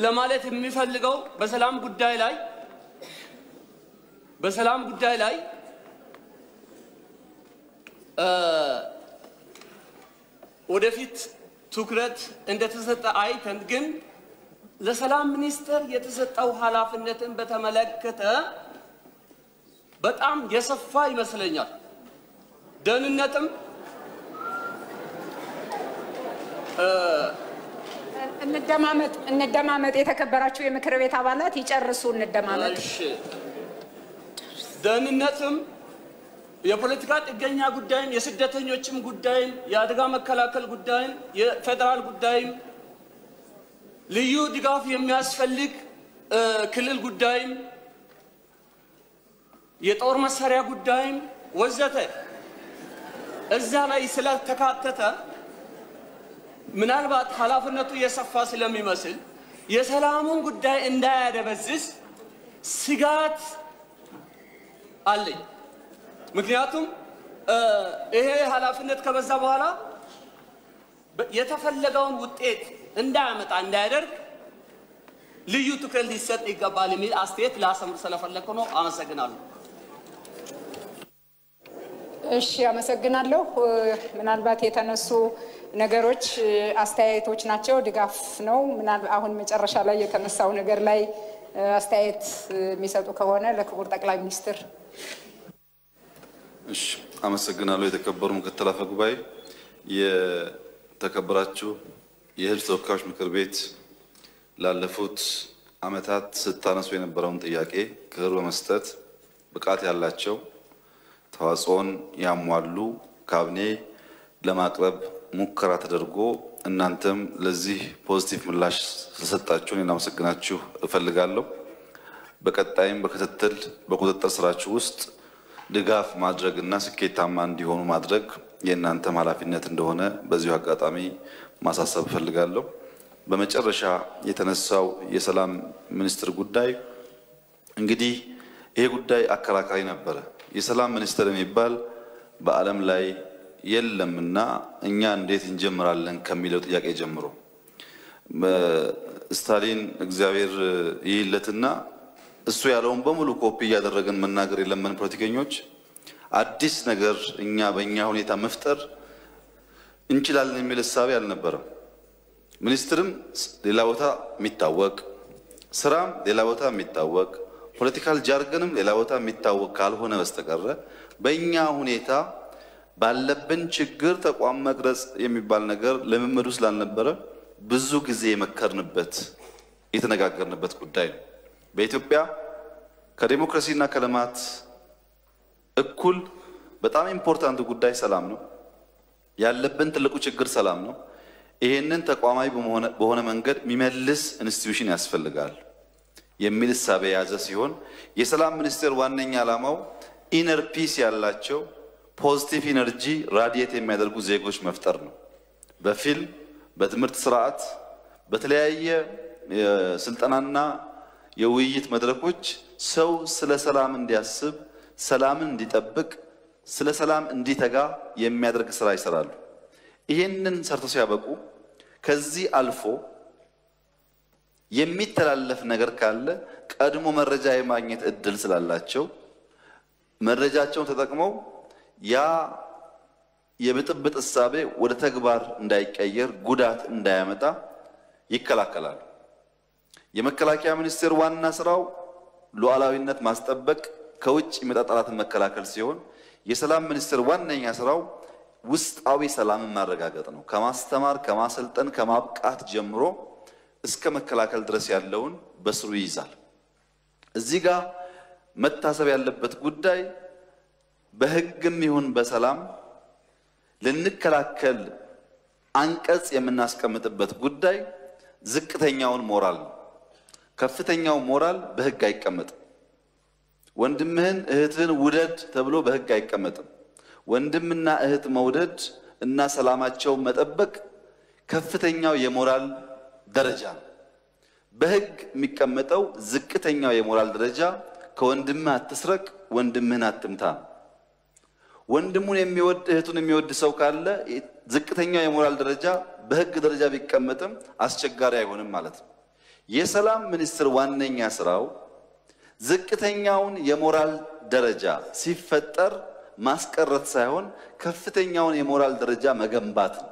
ለማለት የሚፈልገው በሰላም ጉዳይ ላይ ወደፊት ትኩረት እንደተሰጠ አይተን ግን ለሰላም ሚኒስቴር የተሰጠው ኃላፊነትን በተመለከተ በጣም የሰፋ ይመስለኛል። ደህንነትም እንደማመጥ የተከበራችሁ የምክር ቤት አባላት ይጨርሱ። እንደማመጥ ደህንነትም የፖለቲካ ጥገኛ ጉዳይም የስደተኞችም ጉዳይም የአደጋ መከላከል ጉዳይም የፌደራል ጉዳይም ልዩ ድጋፍ የሚያስፈልግ ክልል ጉዳይም የጦር መሳሪያ ጉዳይም ወዘተ እዛ ላይ ስለተካተተ ምናልባት ኃላፊነቱ የሰፋ ስለሚመስል የሰላሙን ጉዳይ እንዳያደበዝዝ ስጋት አለኝ። ምክንያቱም ይሄ ኃላፊነት ከበዛ በኋላ የተፈለገውን ውጤት እንዳያደርግ ልዩ ትኩረት ሊሰጥ ይገባል የሚል አስተያየት ላሰምር ስለፈለኩ ነው። አመሰግናለሁ። እሺ፣ አመሰግናለሁ። ምናልባት የተነሱ ነገሮች አስተያየቶች ናቸው፣ ድጋፍ ነው። ምናልባት አሁን መጨረሻ ላይ የተነሳው ነገር ላይ አስተያየት የሚሰጡ ከሆነ ለክቡር ጠቅላይ ሚኒስትር። እሺ፣ አመሰግናለሁ። የተከበሩ ምክትል አፈ ጉባኤ፣ የተከበራችሁ የሕዝብ ተወካዮች ምክር ቤት ላለፉት ዓመታት ስታነሱ የነበረውን ጥያቄ ክብር በመስጠት ብቃት ያላቸው ተዋጽኦን ያሟሉ ካቢኔ ለማቅረብ ሙከራ ተደርጎ እናንተም ለዚህ ፖዚቲቭ ምላሽ ስለሰጣችሁን እናመሰግናችሁ እፈልጋለሁ። በቀጣይም በክትትል በቁጥጥር ስራችሁ ውስጥ ድጋፍ ማድረግና ስኬታማ እንዲሆኑ ማድረግ የእናንተም ኃላፊነት እንደሆነ በዚሁ አጋጣሚ ማሳሰብ እፈልጋለሁ። በመጨረሻ የተነሳው የሰላም ሚኒስትር ጉዳይ እንግዲህ ይሄ ጉዳይ አከራካሪ ነበረ። የሰላም ሚኒስትር የሚባል በዓለም ላይ የለምና እኛ እንዴት እንጀምራለን ከሚለው ጥያቄ ጀምሮ ስታሊን እግዚአብሔር ይይለትና እሱ ያለውን በሙሉ ኮፒ እያደረገን መናገር የለምን ፖለቲከኞች አዲስ ነገር እኛ በእኛ ሁኔታ መፍጠር እንችላለን የሚል እሳቤ አልነበረም። ሚኒስትርም ሌላ ቦታ የሚታወቅ ስራም ሌላ ቦታ የሚታወቅ ፖለቲካል ጃርገንም ሌላ ቦታ የሚታወቅ ካልሆነ በስተቀር በእኛ ሁኔታ ባለብን ችግር ተቋም መቅረጽ የሚባል ነገር ለምምዱ ስላልነበረ ብዙ ጊዜ የመከርንበት የተነጋገርንበት ጉዳይ ነው። በኢትዮጵያ ከዲሞክራሲና ከልማት እኩል በጣም ኢምፖርታንት ጉዳይ ሰላም ነው። ያለብን ትልቁ ችግር ሰላም ነው። ይሄንን ተቋማዊ በሆነ መንገድ የሚመልስ ኢንስቲትዩሽን ያስፈልጋል የሚል እሳቤ የያዘ ሲሆን የሰላም ሚኒስቴር ዋነኛ ዓላማው ኢነር ፒስ ያላቸው ፖዚቲቭ ኢነርጂ ራዲየት የሚያደርጉ ዜጎች መፍጠር ነው። በፊልም በትምህርት ስርዓት በተለያየ ስልጠናና የውይይት መድረኮች ሰው ስለ ሰላም እንዲያስብ ሰላምን እንዲጠብቅ ስለ ሰላም እንዲተጋ የሚያደርግ ስራ ይሰራሉ። ይሄንን ሰርተው ሲያበቁ ከዚህ አልፎ የሚተላለፍ ነገር ካለ ቀድሞ መረጃ የማግኘት እድል ስላላቸው መረጃቸውን ተጠቅመው ያ የብጥብጥ እሳቤ ወደ ተግባር እንዳይቀየር ጉዳት እንዳያመጣ ይከላከላሉ። የመከላከያ ሚኒስቴር ዋና ስራው ሉዓላዊነት ማስጠበቅ ከውጭ የሚመጣ ጠላትን መከላከል ሲሆን የሰላም ሚኒስቴር ዋነኛ ስራው ውስጣዊ ሰላምን ማረጋገጥ ነው። ከማስተማር ከማሰልጠን ከማብቃት ጀምሮ እስከ መከላከል ድረስ ያለውን በስሩ ይይዛል። እዚህ ጋር መታሰብ ያለበት ጉዳይ በህግም ይሁን በሰላም ልንከላከል አንቀጽ የምናስቀምጥበት ጉዳይ ዝቅተኛውን ሞራል ነው። ከፍተኛው ሞራል በህግ አይቀመጥም። ወንድምህን እህትህን ውደድ ተብሎ በህግ አይቀመጥም። ወንድምና እህት መውደድ እና ሰላማቸው መጠበቅ ከፍተኛው የሞራል ደረጃ ነው። በህግ የሚቀመጠው ዝቅተኛው የሞራል ደረጃ ከወንድምህ አትስረቅ፣ ወንድምህን አትምታ። ወንድሙን የሚወድ እህቱን የሚወድ ሰው ካለ ዝቅተኛው የሞራል ደረጃ በህግ ደረጃ ቢቀመጥም አስቸጋሪ አይሆንም ማለት ነው። የሰላም ሚኒስትር ዋነኛ ስራው ዝቅተኛውን የሞራል ደረጃ ሲፈጠር ማስቀረት ሳይሆን ከፍተኛውን የሞራል ደረጃ መገንባት ነው።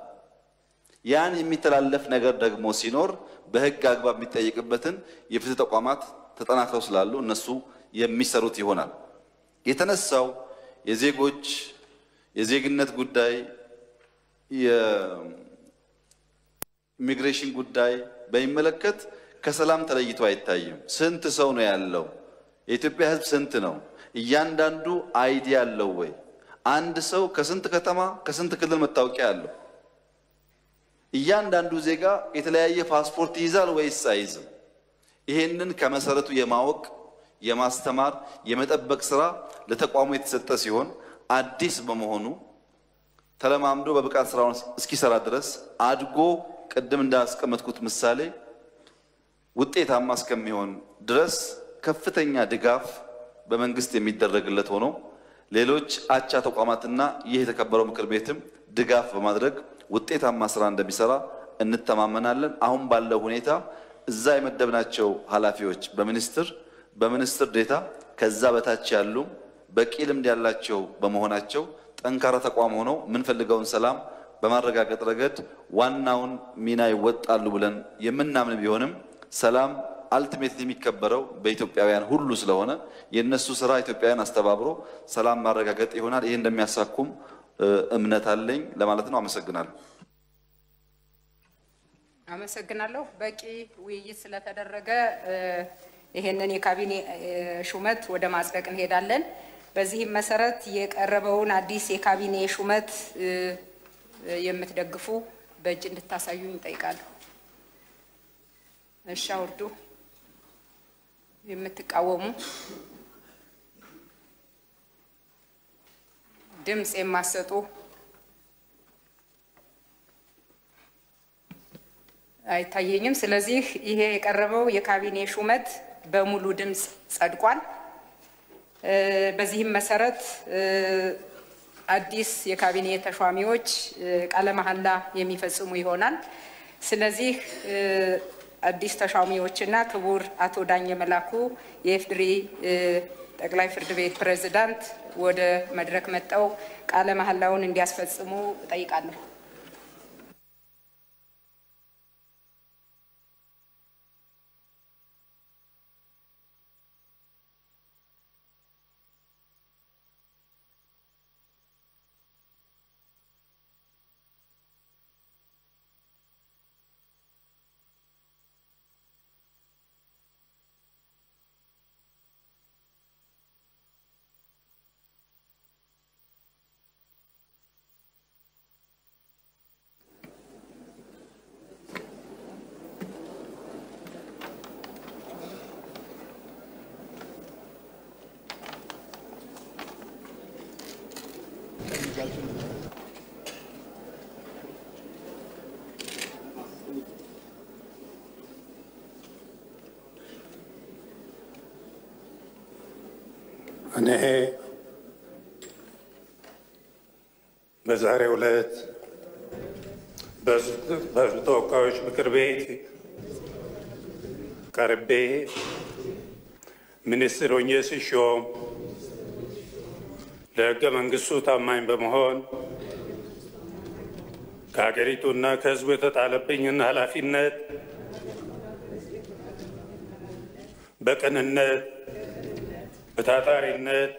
ያን የሚተላለፍ ነገር ደግሞ ሲኖር በህግ አግባብ የሚጠየቅበትን የፍትህ ተቋማት ተጠናክረው ስላሉ እነሱ የሚሰሩት ይሆናል። የተነሳው የዜጎች የዜግነት ጉዳይ የኢሚግሬሽን ጉዳይ በሚመለከት ከሰላም ተለይቶ አይታይም። ስንት ሰው ነው ያለው? የኢትዮጵያ ህዝብ ስንት ነው? እያንዳንዱ አይዲያ አለው ወይ? አንድ ሰው ከስንት ከተማ ከስንት ክልል መታወቂያ አለው? እያንዳንዱ ዜጋ የተለያየ ፓስፖርት ይይዛል ወይስ አይዝም? ይሄንን ከመሰረቱ የማወቅ የማስተማር የመጠበቅ ስራ ለተቋሙ የተሰጠ ሲሆን አዲስ በመሆኑ ተለማምዶ በብቃት ስራውን እስኪሰራ ድረስ አድጎ ቅድም እንዳስቀመጥኩት ምሳሌ ውጤታማ እስከሚሆን ድረስ ከፍተኛ ድጋፍ በመንግስት የሚደረግለት ሆኖ ሌሎች አቻ ተቋማትና ይህ የተከበረው ምክር ቤትም ድጋፍ በማድረግ ውጤታማ ስራ እንደሚሰራ እንተማመናለን። አሁን ባለው ሁኔታ እዛ የመደብናቸው ኃላፊዎች በሚኒስትር ዴታ ከዛ በታች ያሉ በቂ ልምድ ያላቸው በመሆናቸው ጠንካራ ተቋም ሆነው የምንፈልገውን ሰላም በማረጋገጥ ረገድ ዋናውን ሚና ይወጣሉ ብለን የምናምን ቢሆንም ሰላም አልቲሜትሊ የሚከበረው በኢትዮጵያውያን ሁሉ ስለሆነ የነሱ ስራ ኢትዮጵያውያን አስተባብሮ ሰላም ማረጋገጥ ይሆናል። ይሄ እንደሚያሳኩም እምነት አለኝ ለማለት ነው። አመሰግናለሁ። በቂ ውይይት ስለተደረገ ይሄንን የካቢኔ ሹመት ወደ ማጽደቅ እንሄዳለን። በዚህም መሰረት የቀረበውን አዲስ የካቢኔ ሹመት የምትደግፉ በእጅ እንድታሳዩኝ እንጠይቃለሁ። እሺ፣ አውርዱ። የምትቃወሙ ድምጽ የማሰጡ አይታየኝም። ስለዚህ ይሄ የቀረበው የካቢኔ ሹመት በሙሉ ድምጽ ጸድቋል። በዚህም መሰረት አዲስ የካቢኔ ተሿሚዎች ቃለ መሐላ የሚፈጽሙ ይሆናል። ስለዚህ አዲስ ተሿሚዎችና ክቡር አቶ ዳኘ መላኩ የኢፌዴሪ ጠቅላይ ፍርድ ቤት ፕሬዝዳንት ወደ መድረክ መጥተው ቃለ መሐላውን እንዲያስፈጽሙ እጠይቃለሁ። እኔ በዛሬው ዕለት በሕዝብ ተወካዮች ምክር ቤት ቀርቤ ሚኒስትር ሆኜ ስሾም ለሕገ መንግሥቱ ታማኝ በመሆን ከሀገሪቱና ከሕዝቡ የተጣለብኝን ኃላፊነት በቅንነት በታታሪነት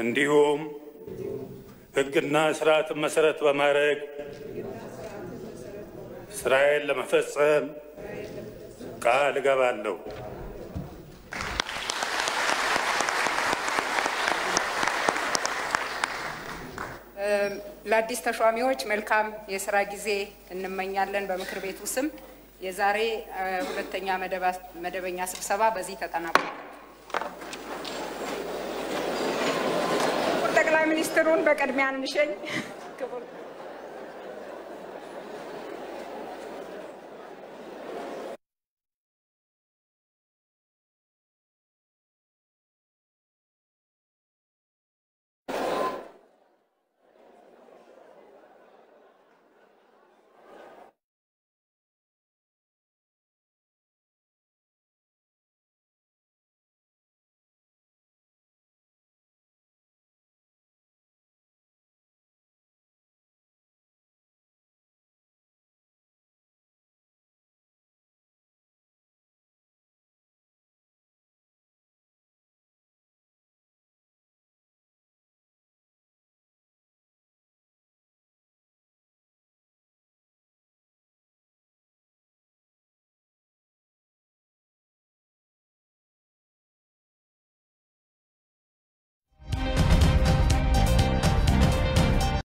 እንዲሁም ሕግና ስርዓትን መሰረት በማድረግ ስራዬን ለመፈጸም ቃል እገባለሁ። ለአዲስ ተሿሚዎች መልካም የስራ ጊዜ እንመኛለን። በምክር ቤቱ ስም የዛሬ ሁለተኛ መደበኛ ስብሰባ በዚህ ተጠናቋል። ጠቅላይ ሚኒስትሩን በቅድሚያ እንሸኝ።